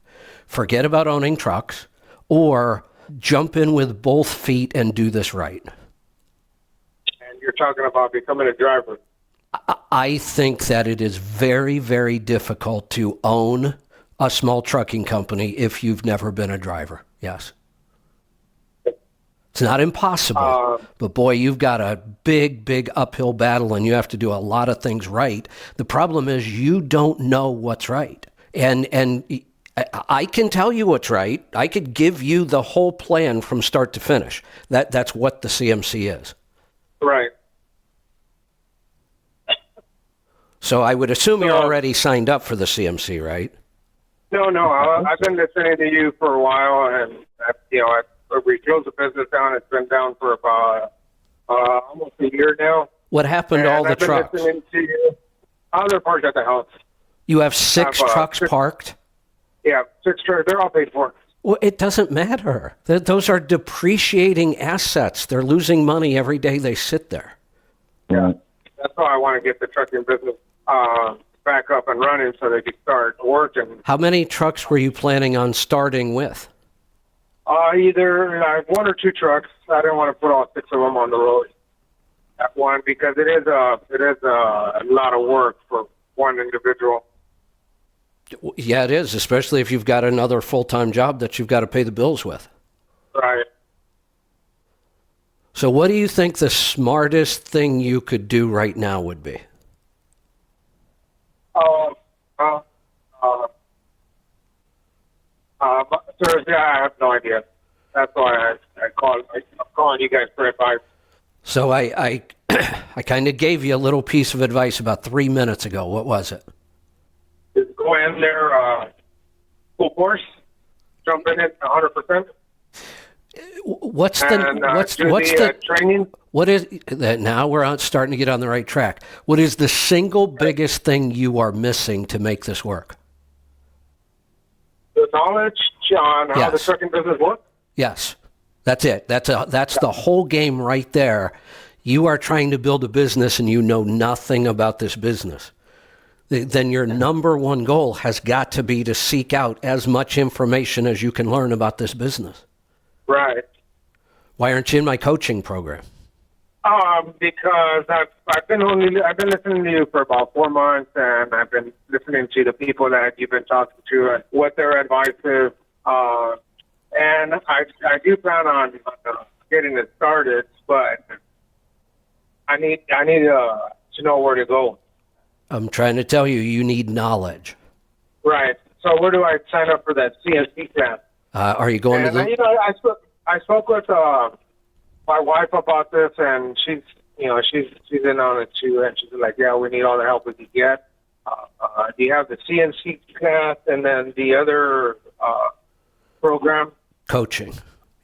Forget about owning trucks or jump in with both feet and do this right. And you're talking about becoming a driver. I think that it is very, very difficult to own a small trucking company if you've never been a driver. Yes. It's not impossible, but boy, you've got a big, big uphill battle and you have to do a lot of things right. The problem is you don't know what's right. And I can tell you what's right. I could give you the whole plan from start to finish. That's what the CMC is. Right. So I would assume you're already signed up for the CMC, right? No. I've been listening to you for a while, and we closed the business down. It's been down for about almost a year now. What happened to all the I've been trucks? listening to you. They're parked at the house. You have 6 I've, trucks 6 parked? Yeah, 6 trucks. They're all paid for. Well, it doesn't matter. Those are depreciating assets. They're losing money every day they sit there. Yeah. That's why I want to get the trucking business back up and running so they can start working. How many trucks were you planning on starting with? Either I have 1 or 2 trucks. I didn't want to put all 6 of them on the road at one because it is a lot of work for one individual. Yeah, it is, especially if you've got another full-time job that you've got to pay the bills with. Right. So what do you think the smartest thing you could do right now would be? Thursday, I have no idea. That's why I called. I'm calling you guys for advice. So I kind of gave you a little piece of advice about 3 minutes ago. What was it? Just go in there, full force, jump in it 100%. What's And the training? what is that? Now we're starting to get on the right track. What is the single biggest thing you are missing to make this work? The knowledge on how the Yes. trucking business works. Yes, that's it. That's the whole game right there. You are trying to build a business and you know nothing about this business. Then your number one goal has got to be to seek out as much information as you can learn about this business. Right. Why aren't you in my coaching program? Because I've been listening to you for about 4 months, and I've been listening to the people that you've been talking to and what their advice is. And I do plan on getting it started, but I need to know where to go. I'm trying to tell you, you need knowledge. Right. So where do I sign up for that CSP class? Are you going to And the? I spoke with my wife about this, and she's in on it too, and she's like, yeah, we need all the help we can get. Do you have the CNC class and then the other program? Coaching.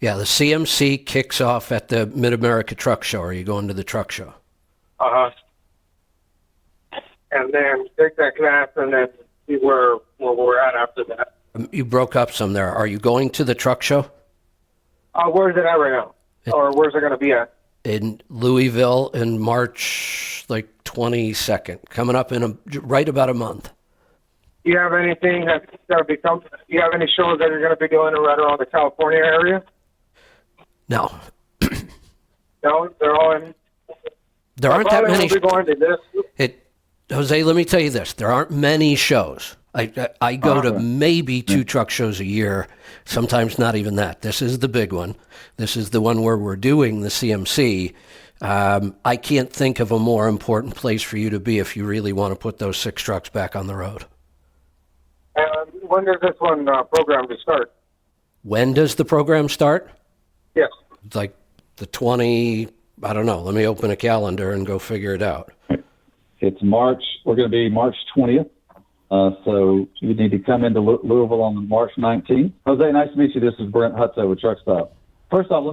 Yeah, the CMC kicks off at the Mid-America Truck Show. Are you going to the truck show? Uh-huh. and then take that class, and then see where we're at after that. You broke up some there. Are you going to the truck show? Where's it at right now? Or where's it going to be at? In Louisville in March, like 22nd, coming up in right about a month. Do you have anything that's going to be do you have any shows that you're going to be doing right around the California area? No, No, they're all in. there aren't that many. Will be going to this. Jose, let me tell you this: there aren't many shows. I go to maybe 2 truck shows a year, sometimes not even that. This is the big one. This is the one where we're doing the CMC. I can't think of a more important place for you to be if you really want to put those 6 trucks back on the road. When does this one program to start? When does the program start? Yes. It's like the 20, I don't know. Let me open a calendar and go figure it out. It's March. We're going to be March 20th. So you need to come into Louisville on March 19th. Jose, nice to meet you. This is Brent Hutzo with Truck Stop. First off,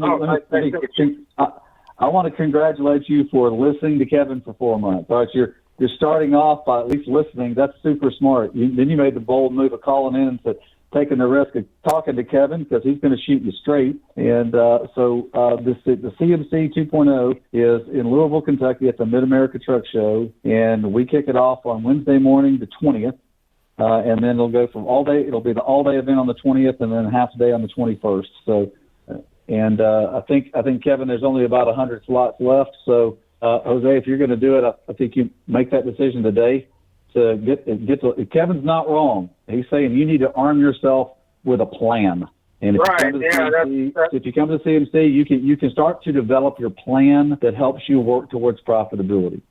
I want to congratulate you for listening to Kevin for 4 months. All right, you're starting off by at least listening. That's super smart. Then you made the bold move of calling in and taking the risk of talking to Kevin because he's going to shoot you straight. And the CMC 2.0 is in Louisville, Kentucky at the Mid-America Truck Show, and we kick it off on Wednesday morning, the 20th. And then it'll go from all day. It'll be the all-day event on the 20th, and then half a day on the 21st. So, I think Kevin, there's only about 100 slots left. So, Jose, if you're going to do it, I think you make that decision today to get to. Kevin's not wrong. He's saying you need to arm yourself with a plan. And if you come to CMC, you can start to develop your plan that helps you work towards profitability.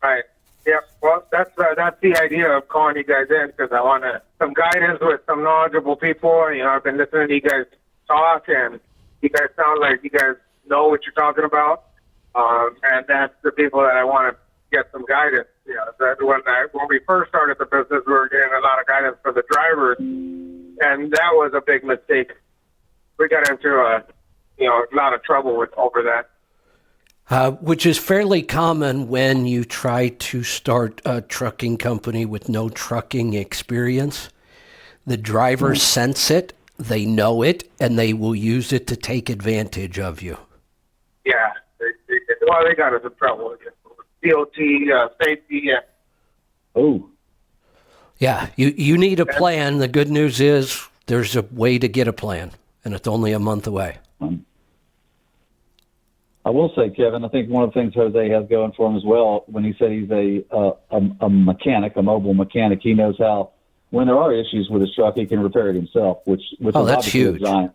Right. Yeah, well, that's the idea of calling you guys in because I want some guidance with some knowledgeable people. You know, I've been listening to you guys talk, and you guys sound like you guys know what you're talking about. And that's the people that I want to get some guidance. You know, that when we first started the business, we were getting a lot of guidance from the drivers, and that was a big mistake. We got into a lot of trouble over that. Which is fairly common when you try to start a trucking company with no trucking experience. The drivers sense it, they know it, and they will use it to take advantage of you. Yeah, they got us in trouble. DOT, safety. Oh. Yeah, you need a plan. The good news is there's a way to get a plan, and it's only a month away. I will say, Kevin, I think one of the things Jose has going for him as well, when he said he's a mechanic, a mobile mechanic, he knows how, when there are issues with his truck, he can repair it himself, which is that's huge. A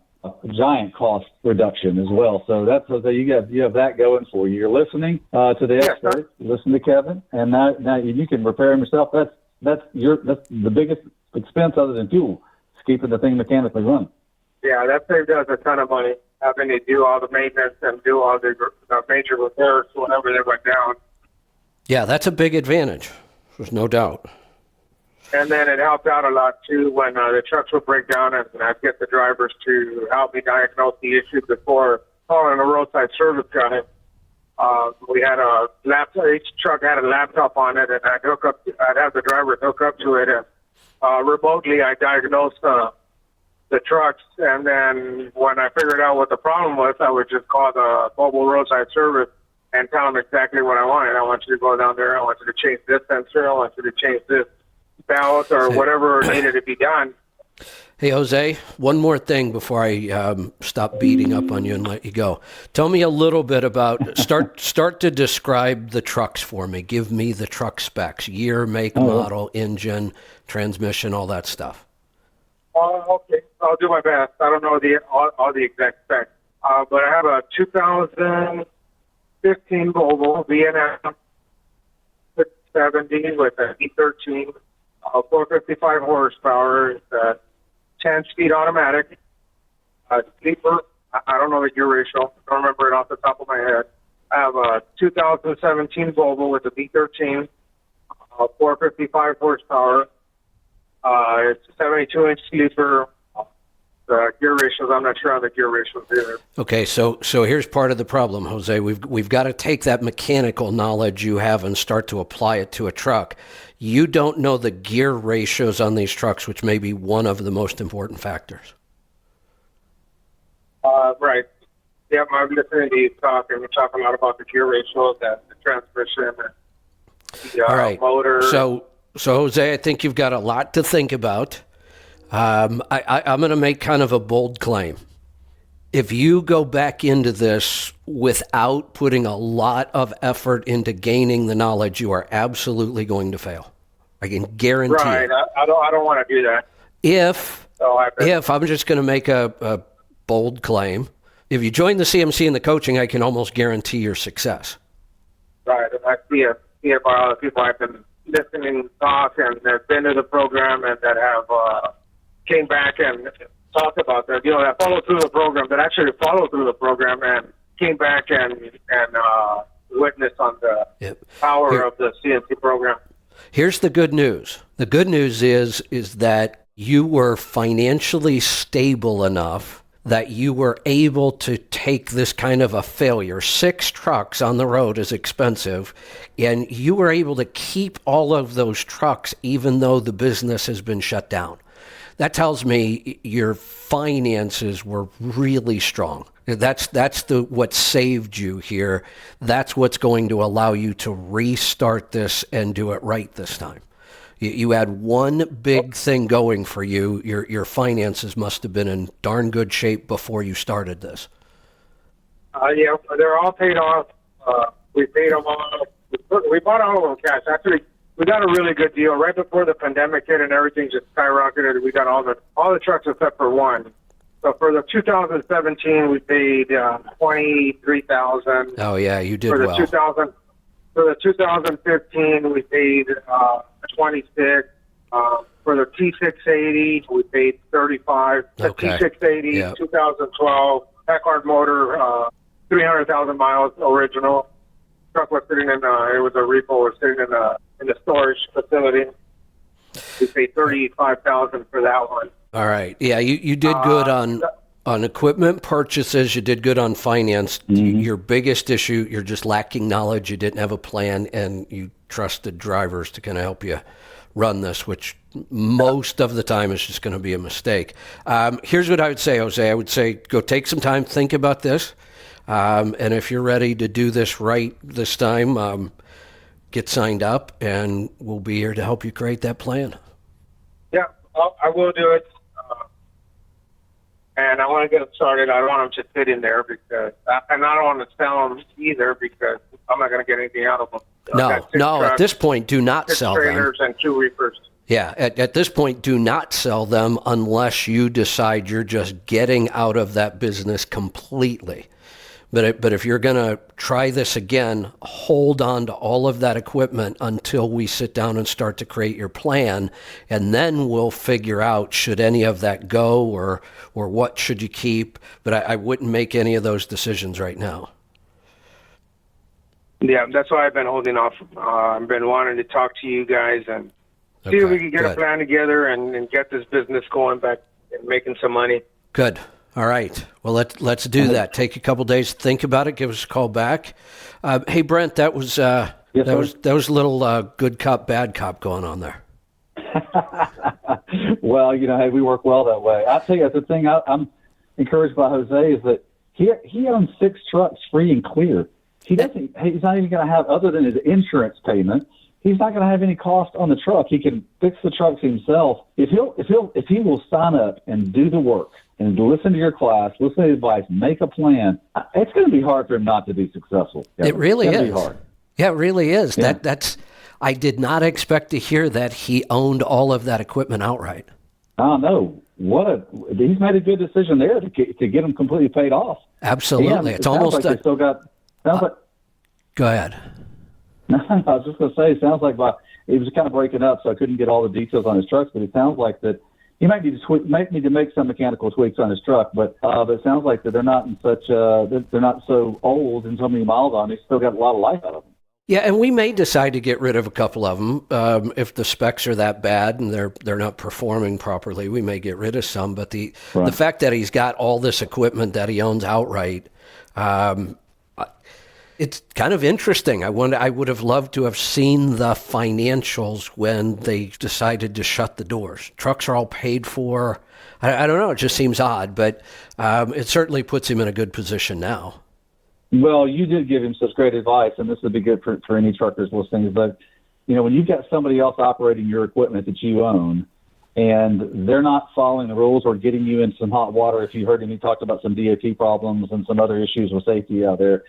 giant cost reduction as well. So that's Jose, you have that going for you. You're listening to the experts, listen to Kevin, and now you can repair him yourself. That's the biggest expense other than fuel, is keeping the thing mechanically running. Yeah, that saved us a ton of money, having to do all the maintenance and do all the major repairs whenever they went down. Yeah, that's a big advantage. There's no doubt. And then it helped out a lot, too, when the trucks would break down, and I'd get the drivers to help me diagnose the issue before calling a roadside service guy. We had a laptop. Each truck had a laptop on it, and I'd have the drivers hook up to it, and remotely I'd diagnose the trucks, and then when I figured out what the problem was, I would just call the mobile roadside service and tell them exactly what I wanted. I want you to go down there. I want you to change this sensor. I want you to change this ballot or whatever needed to be done. Hey, Jose, one more thing before I stop beating up on you and let you go. Tell me a little bit about, start to describe the trucks for me. Give me the truck specs, year, make, model, engine, transmission, all that stuff. Okay, I'll do my best. I don't know all the exact specs, but I have a 2015 Volvo VNM 670 with an E13, 455 horsepower, 10-speed automatic, sleeper. I don't know the gear ratio. I don't remember it off the top of my head. I have a 2017 Volvo with a V13, 455 horsepower. It's a 72-inch sleeper, gear ratios. I'm not sure on the gear ratios either. Okay, so here's part of the problem, Jose. We've got to take that mechanical knowledge you have and start to apply it to a truck. You don't know the gear ratios on these trucks, which may be one of the most important factors. Right. Yep, I'm listening to you talk, and we're talking a lot about the gear ratios and the transmission and the All right. motor. So Jose, I think you've got a lot to think about. I'm going to make kind of a bold claim. If you go back into this without putting a lot of effort into gaining the knowledge, you are absolutely going to fail. I can guarantee right. it. I don't want to do that. If I'm just going to make a bold claim, if you join the CMC and the coaching, I can almost guarantee your success. Right, and I see it by all the people I've been listening talk and that been to the program and that have came back and talked about that, that followed through the program, that actually followed through the program and came back and witnessed on the power of the CMC program. Here's the good news. The good news is that you were financially stable enough that you were able to take this kind of a failure. 6 trucks on the road is expensive, and you were able to keep all of those trucks even though the business has been shut down. That tells me your finances were really strong. That's what saved you here. That's what's going to allow you to restart this and do it right this time. You had one big thing going for you. Your finances must have been in darn good shape before you started this. Yeah, they're all paid off. We paid them all. We bought all of them cash. Actually, we got a really good deal right before the pandemic hit and everything just skyrocketed. We got all the trucks except for one. So for the 2017, we paid $23,000. Oh yeah, you did for the well. For the 2015, we paid $26. For the T680, we paid $35. The Okay. T680, Yep. 2012, Packard motor, 300,000 miles original. Truck was sitting in, it was a repo, was sitting in the storage facility. We paid $35,000 for that one. All right. Yeah, you did good on equipment purchases. You did good on finance. Your biggest issue, you're just lacking knowledge. You didn't have a plan, and you trusted drivers to kind of help you run this, which most of the time is just going to be a mistake. Here's what I would say, Jose. I would say go take some time, think about this. And if you're ready to do this right this time, get signed up, and we'll be here to help you create that plan. Yeah, I will do it. And I want to get them started. I don't want them just sitting there because, and I don't want to sell them either because I'm not going to get anything out of them. No. At this point, do not 6 sell them. trailers and 2 reefers. Yeah, at this point, do not sell them unless you decide you're just getting out of that business completely. But if you're going to try this again, hold on to all of that equipment until we sit down and start to create your plan, and then we'll figure out should any of that go or what should you keep. But I wouldn't make any of those decisions right now. Yeah, that's why I've been holding off. I've been wanting to talk to you guys and see if we can get a plan together and get this business going back and making some money. Good. All right. Well, let's do that. Take a couple days, think about it. Give us a call back. Hey, Brent, that was that was a little good cop, bad cop going on there. Well, hey, we work well that way. I'll tell you, the thing I'm encouraged by Jose is that he owns 6 trucks free and clear. He's not even going to have, other than his insurance payment, he's not going to have any cost on the truck. He can fix the trucks himself. If he will sign up and do the work and listen to your class, listen to advice, make a plan, it's going to be hard for him not to be successful. It really is. It's going to be hard. Yeah, it really is. Yeah. That's. I did not expect to hear that he owned all of that equipment outright. I know. He's made a good decision there to get him completely paid off. Absolutely. And It's almost. like they still got. Go ahead. No, I was just going to say, it sounds like it was kind of breaking up, so I couldn't get all the details on his trucks, but it sounds like that he might need to make some mechanical tweaks on his truck, but it sounds like that they're not in such they're not so old and so many miles on. He's still got a lot of life out of them. Yeah, and we may decide to get rid of a couple of them if the specs are that bad and they're not performing properly. We may get rid of some, but the fact that he's got all this equipment that he owns outright, it's kind of interesting. I would have loved to have seen the financials when they decided to shut the doors. Trucks are all paid for. I don't know. It just seems odd, but it certainly puts him in a good position now. Well, you did give him such great advice, and this would be good for any truckers listening. But when you've got somebody else operating your equipment that you own, and they're not following the rules or getting you in some hot water, if you heard him, he talked about some DOT problems and some other issues with safety out there.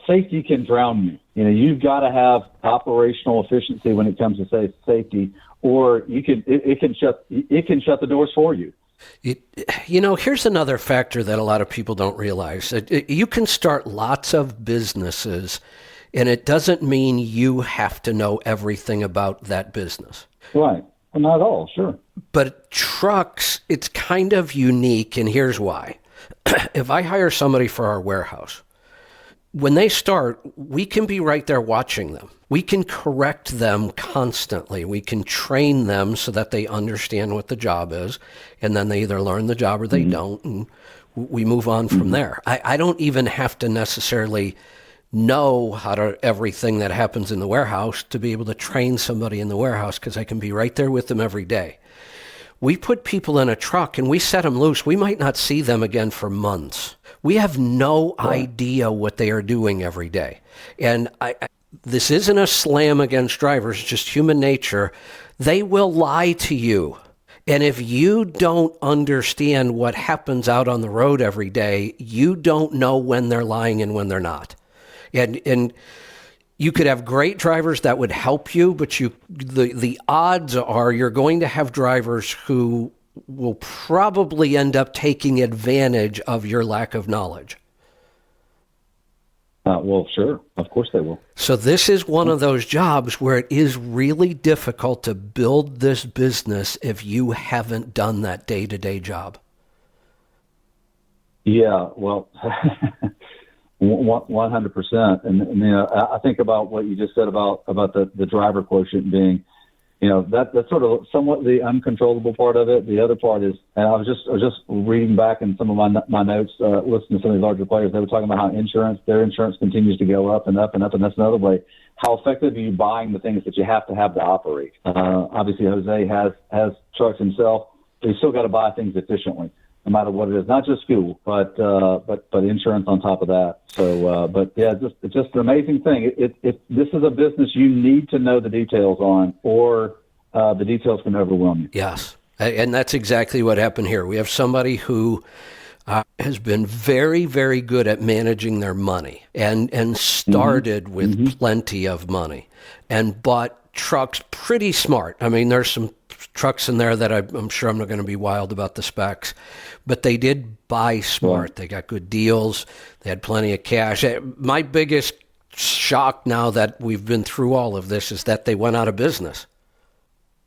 Safety can drown you. You've got to have operational efficiency when it comes to safety, or it can shut the doors for you. Here's another factor that a lot of people don't realize. You can start lots of businesses, and it doesn't mean you have to know everything about that business. Right. Well, not at all, sure. But trucks, it's kind of unique, and here's why. If I hire somebody for our warehouse, when they start, we can be right there watching them. We can correct them constantly. We can train them so that they understand what the job is, and then they either learn the job or they don't, and we move on from there. I don't even have to necessarily know everything that happens in the warehouse to be able to train somebody in the warehouse, because I can be right there with them every day. We put people in a truck and we set them loose. We might not see them again for months. We have no idea what they are doing every day. And this isn't a slam against drivers, just human nature. They will lie to you. And if you don't understand what happens out on the road every day, you don't know when they're lying and when they're not. And you could have great drivers that would help you, but the odds are you're going to have drivers who will probably end up taking advantage of your lack of knowledge. Well, sure. Of course they will. So this is one of those jobs where it is really difficult to build this business if you haven't done that day-to-day job. Yeah, well, 100%. And I think about what you just said about the driver quotient being, that's sort of somewhat the uncontrollable part of it. The other part is, and I was just reading back in some of my notes, listening to some of these larger players. They were talking about how their insurance continues to go up and up and up, and that's another way. How effective are you buying the things that you have to operate? Obviously, Jose has trucks himself, but he's still got to buy things efficiently, no matter what it is. Not just fuel, but insurance on top of that. So, but yeah, it's just an amazing thing. This is a business you need to know the details on, or the details can overwhelm you. Yes, and that's exactly what happened here. We have somebody who has been very, very good at managing their money, and started with plenty of money, and bought trucks pretty smart. I mean, there's some trucks in there that I'm sure I'm not going to be wild about the specs, but they did buy smart. They got good deals. They had plenty of cash. My biggest shock now that we've been through all of this is that they went out of business.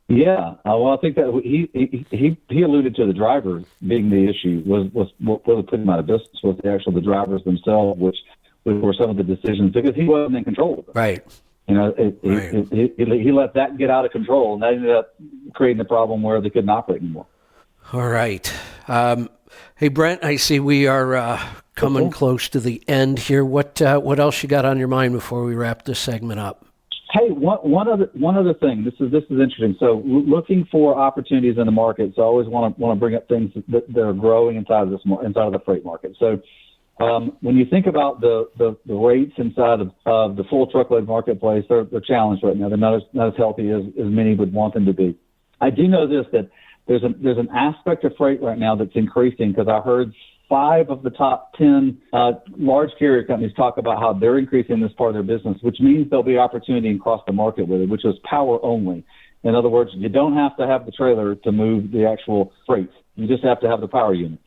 Yeah, well, I think that he alluded to the drivers being the issue. Was what put him out of business was the drivers themselves, which were some of the decisions, because he wasn't in control of it. Right. He let that get out of control, and that ended up creating a problem where they couldn't operate anymore. All right. Hey, Brent, I see we are coming close to the end here. What else you got on your mind before we wrap this segment up? Hey, one other thing. This is interesting. So, looking for opportunities in the market. So, I always want to bring up things that are growing inside of the freight market. So, when you think about the rates inside of the full truckload marketplace, they're challenged right now. They're not as healthy as many would want them to be. I do know this, that there's an aspect of freight right now that's increasing, because I heard 5 of the top 10 large carrier companies talk about how they're increasing this part of their business, which means there'll be opportunity across the market with it, which is power only. In other words, you don't have to have the trailer to move the actual freight. You just have to have the power unit.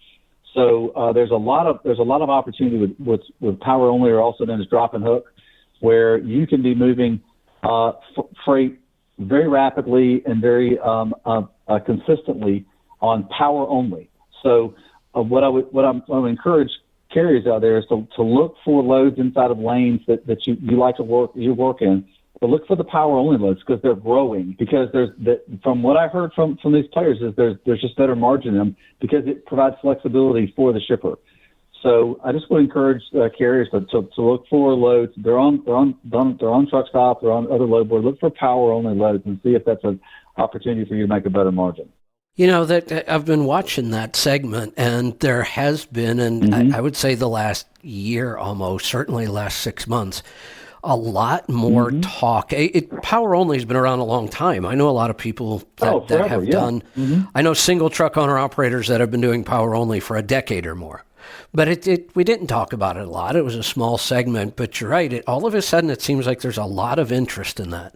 So there's a lot of opportunity with power only, or also known as drop and hook, where you can be moving freight very rapidly and very consistently on power only. So what I would encourage carriers out there is to look for loads inside of lanes that you like to work in, but look for the power only loads because they're growing. Because from what I heard from these players is there's just better margin in them because it provides flexibility for the shipper. So I just would encourage carriers to look for loads. They're on truck stop, they're on other load board. Look for power only loads and see if that's an opportunity for you to make a better margin. You know, that I've been watching that segment, and there has been, and I would say the last year almost, certainly the last 6 months, a lot more talk. Power only has been around a long time. I know a lot of people that have done. I know single truck owner operators that have been doing power only for a decade or more. But we didn't talk about it a lot. It was a small segment. But you're right. All of a sudden, it seems like there's a lot of interest in that.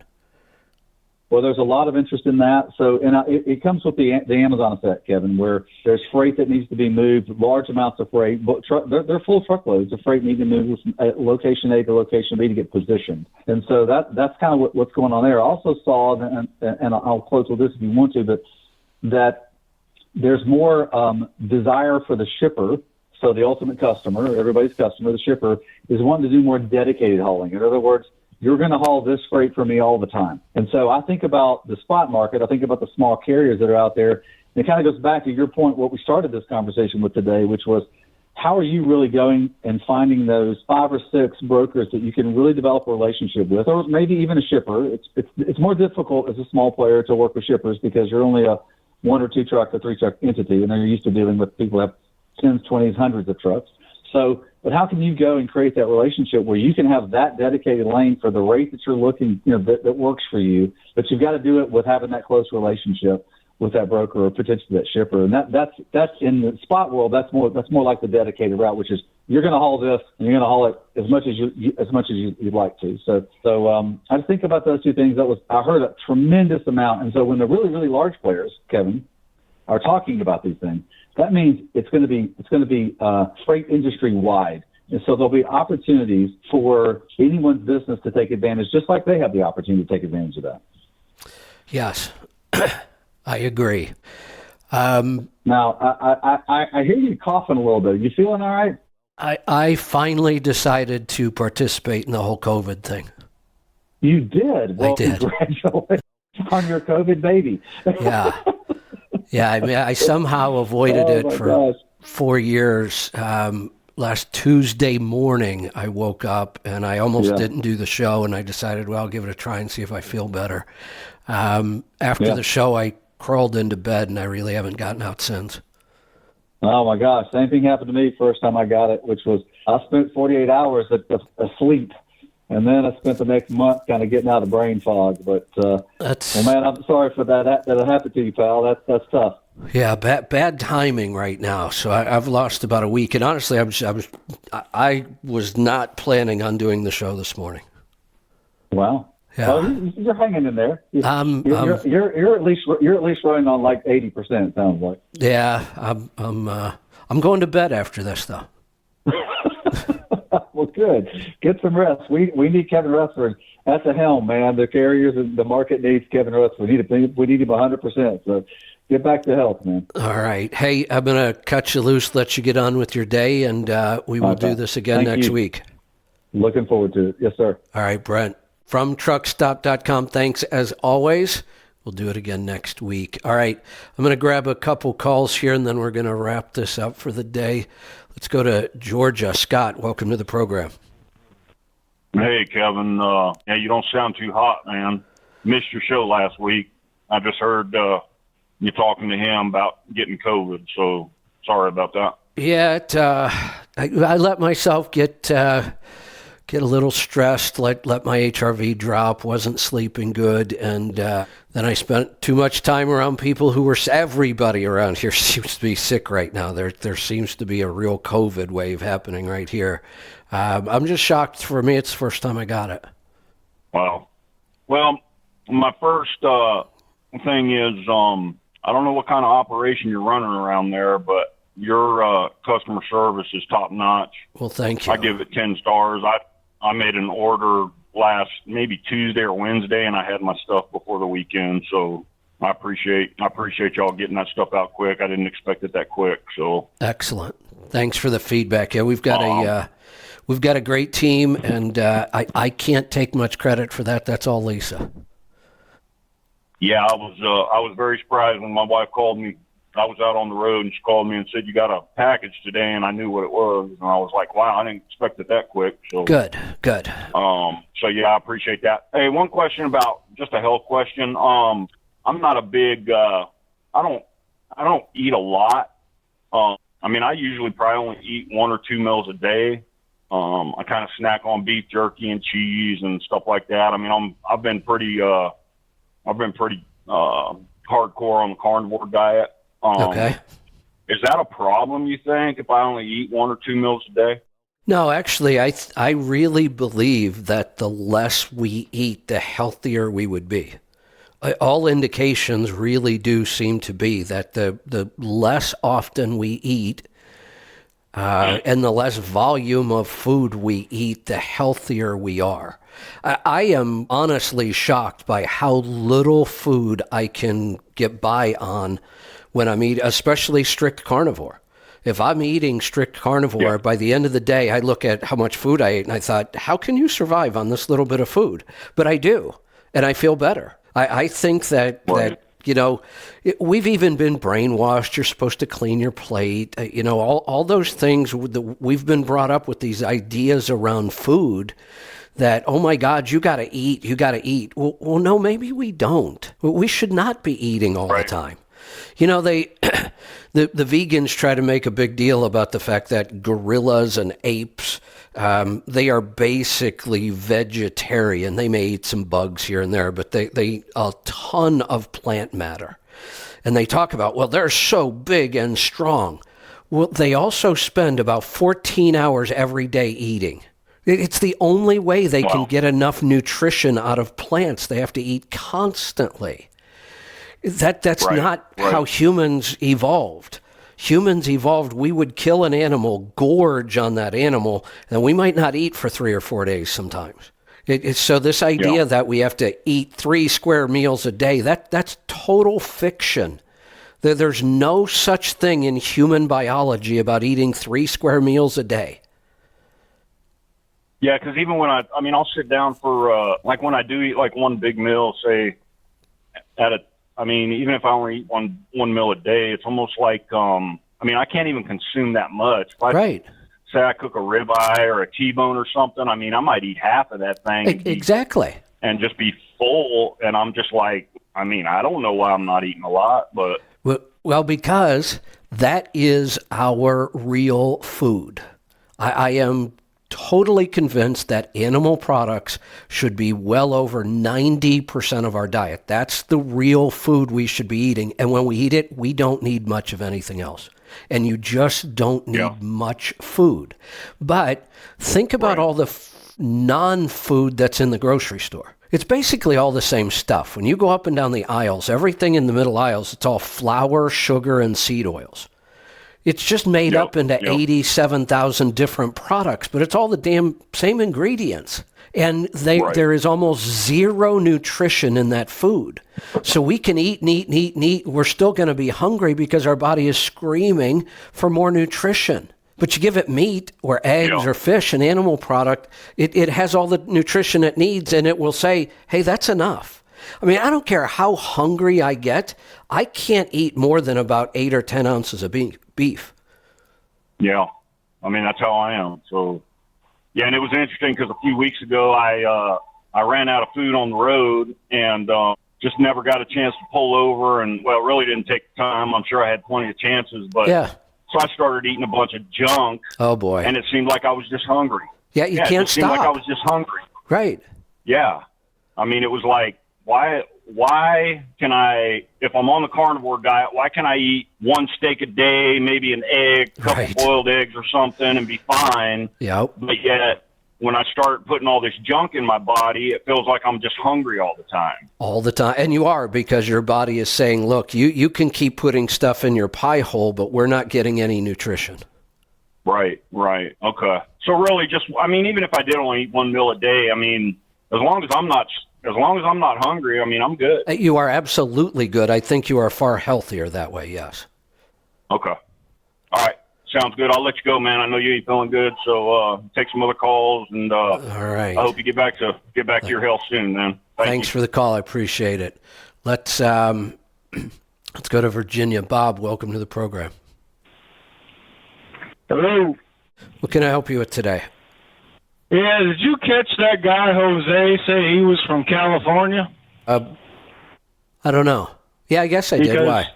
Well, there's a lot of interest in that. So, and it comes with the Amazon effect, Kevin, where there's freight that needs to be moved, large amounts of freight. But they're full truckloads of freight need to move from location A to location B to get positioned. And so that's kind of what's going on there. I also saw, and I'll close with this if you want to, but that there's more desire for the shipper. So the ultimate customer, everybody's customer, the shipper, is wanting to do more dedicated hauling. In other words, you're going to haul this freight for me all the time. And so I think about the spot market. I think about the small carriers that are out there. And it kind of goes back to your point, what we started this conversation with today, which was how are you really going and finding those 5 or 6 brokers that you can really develop a relationship with, or maybe even a shipper. It's more difficult as a small player to work with shippers because you're only a 1 or 2 truck or 3 truck entity, and they're used to dealing with people who have 10s, 20s, hundreds of trucks. So, but how can you go and create that relationship where you can have that dedicated lane for the rate that you're looking, that works for you, but you've got to do it with having that close relationship with that broker or potentially that shipper. And that's in the spot world, that's more like the dedicated route, which is you're going to haul this and you're going to haul it as much as you'd like to. So I just think about those two things. I heard a tremendous amount. And so when the really, really large players, Kevin, are talking about these things, that means it's going to be freight industry wide. And so there'll be opportunities for anyone's business to take advantage, just like they have the opportunity to take advantage of that. Yes, I agree. Now, I hear you coughing a little bit. You feeling all right? I finally decided to participate in the whole COVID thing. You did? Well, I did. Congratulations on your COVID baby. Yeah. Yeah, I mean, I somehow avoided it for 4 years. Last Tuesday morning, I woke up and I almost didn't do the show, and I decided, well, I'll give it a try and see if I feel better. After the show, I crawled into bed, and I really haven't gotten out since. Oh, my gosh. Same thing happened to me first time I got it, which was I spent 48 hours asleep. And then I spent the next month kind of getting out of brain fog. But, well, man, I'm sorry for that happened to you, pal. That's tough. Yeah, bad timing right now. So I've lost about a week. And honestly, I was not planning on doing the show this morning. Wow. Yeah. Well, you're hanging in there. You're at least running on like 80%. It sounds like. Yeah, I'm going to bed after this though. Well, good. Get some rest. We need Kevin Rutherford at the helm, man. The carriers and the market needs Kevin Rutherford. We need him 100%. So get back to health, man. All right. Hey, I'm going to cut you loose, let you get on with your day, and we will do this again next week. Looking forward to it. Yes, sir. All right, Brent. From truckstop.com. Thanks as always. We'll do it again next week. All right. I'm going to grab a couple calls here, and then we're going to wrap this up for the day. Let's go to Georgia. Scott, welcome to the program. Hey, Kevin. Yeah, you don't sound too hot, man. Missed your show last week. I just heard you talking to him about getting COVID, so sorry about that. Yeah, I let myself get a little stressed, let my HRV drop, wasn't sleeping good, and then I spent too much time around people who were, everybody around here seems to be sick right now. There seems to be a real COVID wave happening right here. I'm just shocked. For me, it's the first time I got it. Wow. Well, my first thing is, I don't know what kind of operation you're running around there, but your customer service is top notch. Well, thank you. I give it 10 stars. I made an order last maybe Tuesday or Wednesday, and I had my stuff before the weekend. So I appreciate y'all getting that stuff out quick. I didn't expect it that quick. So excellent. Thanks for the feedback. Yeah, we've got We've got a great team, and I can't take much credit for that. That's all Lisa. Yeah, I was very surprised when my wife called me. I was out on the road and she called me and said, "You got a package today," and I knew what it was, and I was like, "Wow, I didn't expect it that quick." So Good. So yeah, I appreciate that. Hey, one question about just a health question. I'm not a big. I don't eat a lot. I mean, I usually probably only eat 1 or 2 meals a day. I kind of snack on beef jerky and cheese and stuff like that. I mean, I've been pretty hardcore on the carnivore diet. Okay. Is that a problem, you think, if I only eat 1 or 2 meals a day? No, actually, I really believe that the less we eat, the healthier we would be. All indications really do seem to be that the less often we eat and the less volume of food we eat, the healthier we are. I am honestly shocked by how little food I can get by on when I'm eating, especially strict carnivore. If I'm eating strict carnivore, by the end of the day, I look at how much food I ate and I thought, how can you survive on this little bit of food? But I do, and I feel better. I think that we've even been brainwashed. You're supposed to clean your plate. All those things. We've been brought up with these ideas around food that, oh my God, you got to eat. You got to eat. Well, no, maybe we don't. We should not be eating all the time. The vegans try to make a big deal about the fact that gorillas and apes, they are basically vegetarian. They may eat some bugs here and there, but they eat a ton of plant matter. And they talk about, well, they're so big and strong. Well, they also spend about 14 hours every day eating. It's the only way they can get enough nutrition out of plants. They have to eat constantly. That's not how humans evolved. Humans evolved, we would kill an animal, gorge on that animal, and we might not eat for 3 or 4 days sometimes. So this idea that we have to eat 3 square meals a day, that's total fiction. There's no such thing in human biology about eating 3 square meals a day. Yeah, because even when I'll sit down for, like when I do eat like one big meal, say even if I only eat one meal a day, it's almost like, I can't even consume that much. If say I cook a ribeye or a T-bone or something, I might eat half of that thing. Exactly. And just be full. And I'm just like, I don't know why I'm not eating a lot, but. Well, because that is our real food. I am totally convinced that animal products should be well over 90% of our diet. That's the real food we should be eating. And when we eat it, we don't need much of anything else. And you just don't need much food. But think about all the non-food that's in the grocery store. It's basically all the same stuff. When you go up and down the aisles, everything in the middle aisles, it's all flour, sugar, and seed oils. It's just made up into 87,000 different products, but it's all the damn same ingredients. And there is almost zero nutrition in that food. So we can eat and eat and eat and eat. We're still going to be hungry because our body is screaming for more nutrition. But you give it meat or eggs or fish, an animal product, it has all the nutrition it needs, and it will say, hey, that's enough. I don't care how hungry I get. I can't eat more than about 8 or 10 ounces of beef. Yeah. That's how I am. So, yeah, and it was interesting because a few weeks ago I ran out of food on the road and just never got a chance to pull over and, really didn't take the time. I'm sure I had plenty of chances, but so I started eating a bunch of junk. Oh, boy. And it seemed like I was just hungry. Yeah, you can't stop. It seemed like I was just hungry. Right. Yeah. It was like, why can I, if I'm on the carnivore diet, why can I eat 1 steak a day, maybe an egg, a couple boiled eggs or something and be fine? Yep. But yet, when I start putting all this junk in my body, it feels like I'm just hungry all the time. All the time. And you are, because your body is saying, look, you can keep putting stuff in your pie hole, but we're not getting any nutrition. Right. Okay. So really just, even if I did only eat 1 meal a day, as long as I'm not hungry, I'm good. You are absolutely good. I think you are far healthier that way, yes. Okay. All right. Sounds good. I'll let you go, man. I know you ain't feeling good, so take some other calls, and All right. I hope you get back to your health soon, man. Thanks for the call. I appreciate it. Let's go to Virginia. Bob, welcome to the program. Hello. What can I help you with today? Yeah, did you catch that guy Jose say he was from California? I don't know. Yeah, I guess I did. Why?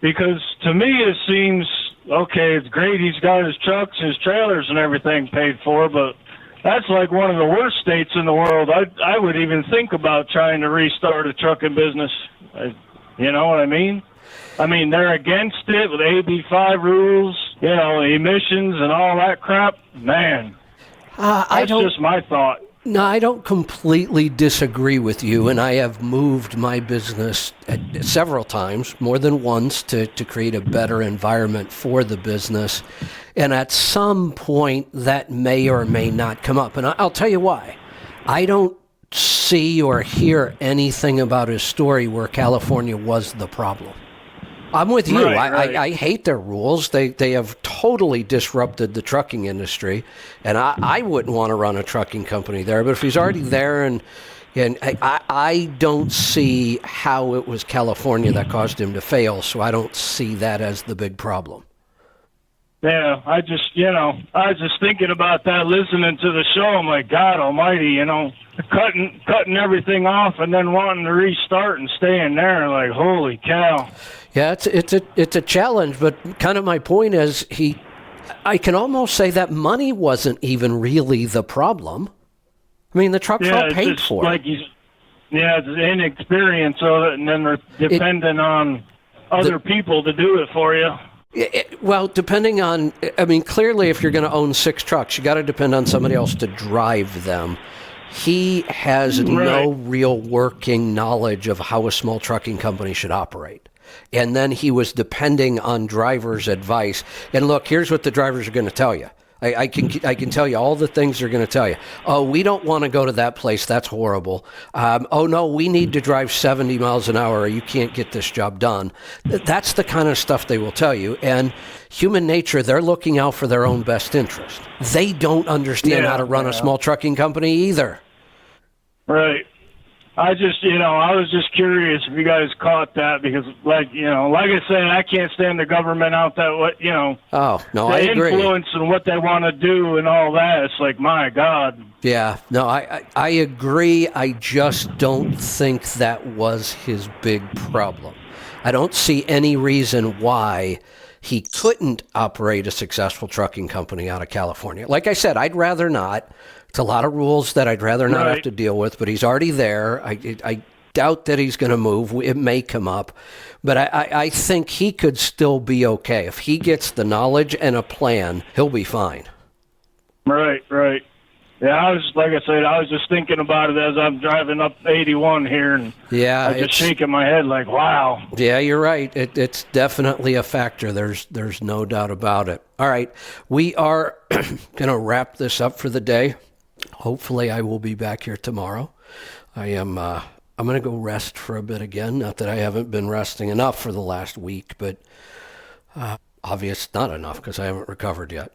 Because to me it seems, okay, it's great he's got his trucks, his trailers and everything paid for, but that's like one of the worst states in the world. I would even think about trying to restart a trucking business. You know what I mean? I mean, they're against it with AB5 rules, you know, emissions and all that crap. Man, that's just my thought. No, I don't completely disagree with you, and I have moved my business several times, more than once, to create a better environment for the business. And at some point, that may or may not come up. And I'll tell you why. I don't see or hear anything about his story where California was the problem. I'm with you. Right. I hate their rules. They have totally disrupted the trucking industry, and I wouldn't want to run a trucking company there. But if he's already there, and I don't see how it was California that caused him to fail, so I don't see that as the big problem. Yeah, I was just thinking about that, listening to the show. I'm like, God Almighty, you know, cutting everything off and then wanting to restart and staying there. Like, holy cow. Yeah, it's a challenge, but kind of my point is I can almost say that money wasn't even really the problem. I mean, the trucks all paid for. Like it's inexperience of it, and then they're dependent on other people to do it for you. Well, depending on, I mean, clearly if you're going to own 6 trucks, you got to depend on somebody else to drive them. He has no real working knowledge of how a small trucking company should operate. And then he was depending on drivers' advice. And look, here's what the drivers are going to tell you. I can tell you all the things they're going to tell you. Oh, we don't want to go to that place. That's horrible. Oh, no, we need to drive 70 miles an hour or you can't get this job done. That's the kind of stuff they will tell you. And human nature, they're looking out for their own best interest. They don't understand how to run a small trucking company either. Right. I was just curious if you guys caught that because, like I said, I can't stand the government out that way, Oh, no, I the agree. influence and what they want to do and all that. It's like, my God. Yeah, no, I agree. I just don't think that was his big problem. I don't see any reason why he couldn't operate a successful trucking company out of California. Like I said, I'd rather not. It's a lot of rules that I'd rather not have to deal with, but he's already there. I doubt that he's going to move. It may come up, but I think he could still be okay. If he gets the knowledge and a plan, he'll be fine. Right. Yeah, I was just thinking about it as I'm driving up 81 here, and yeah, I'm just shaking my head like, wow. Yeah, you're right. It's definitely a factor. There's no doubt about it. All right, we are going to wrap this up for the day. Hopefully, I will be back here tomorrow. I'm going to go rest for a bit again. Not that I haven't been resting enough for the last week, but obvious not enough because I haven't recovered yet.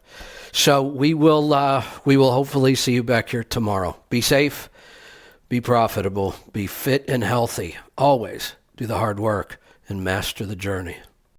So we will hopefully see you back here tomorrow. Be safe, be profitable, be fit and healthy. Always do the hard work and master the journey.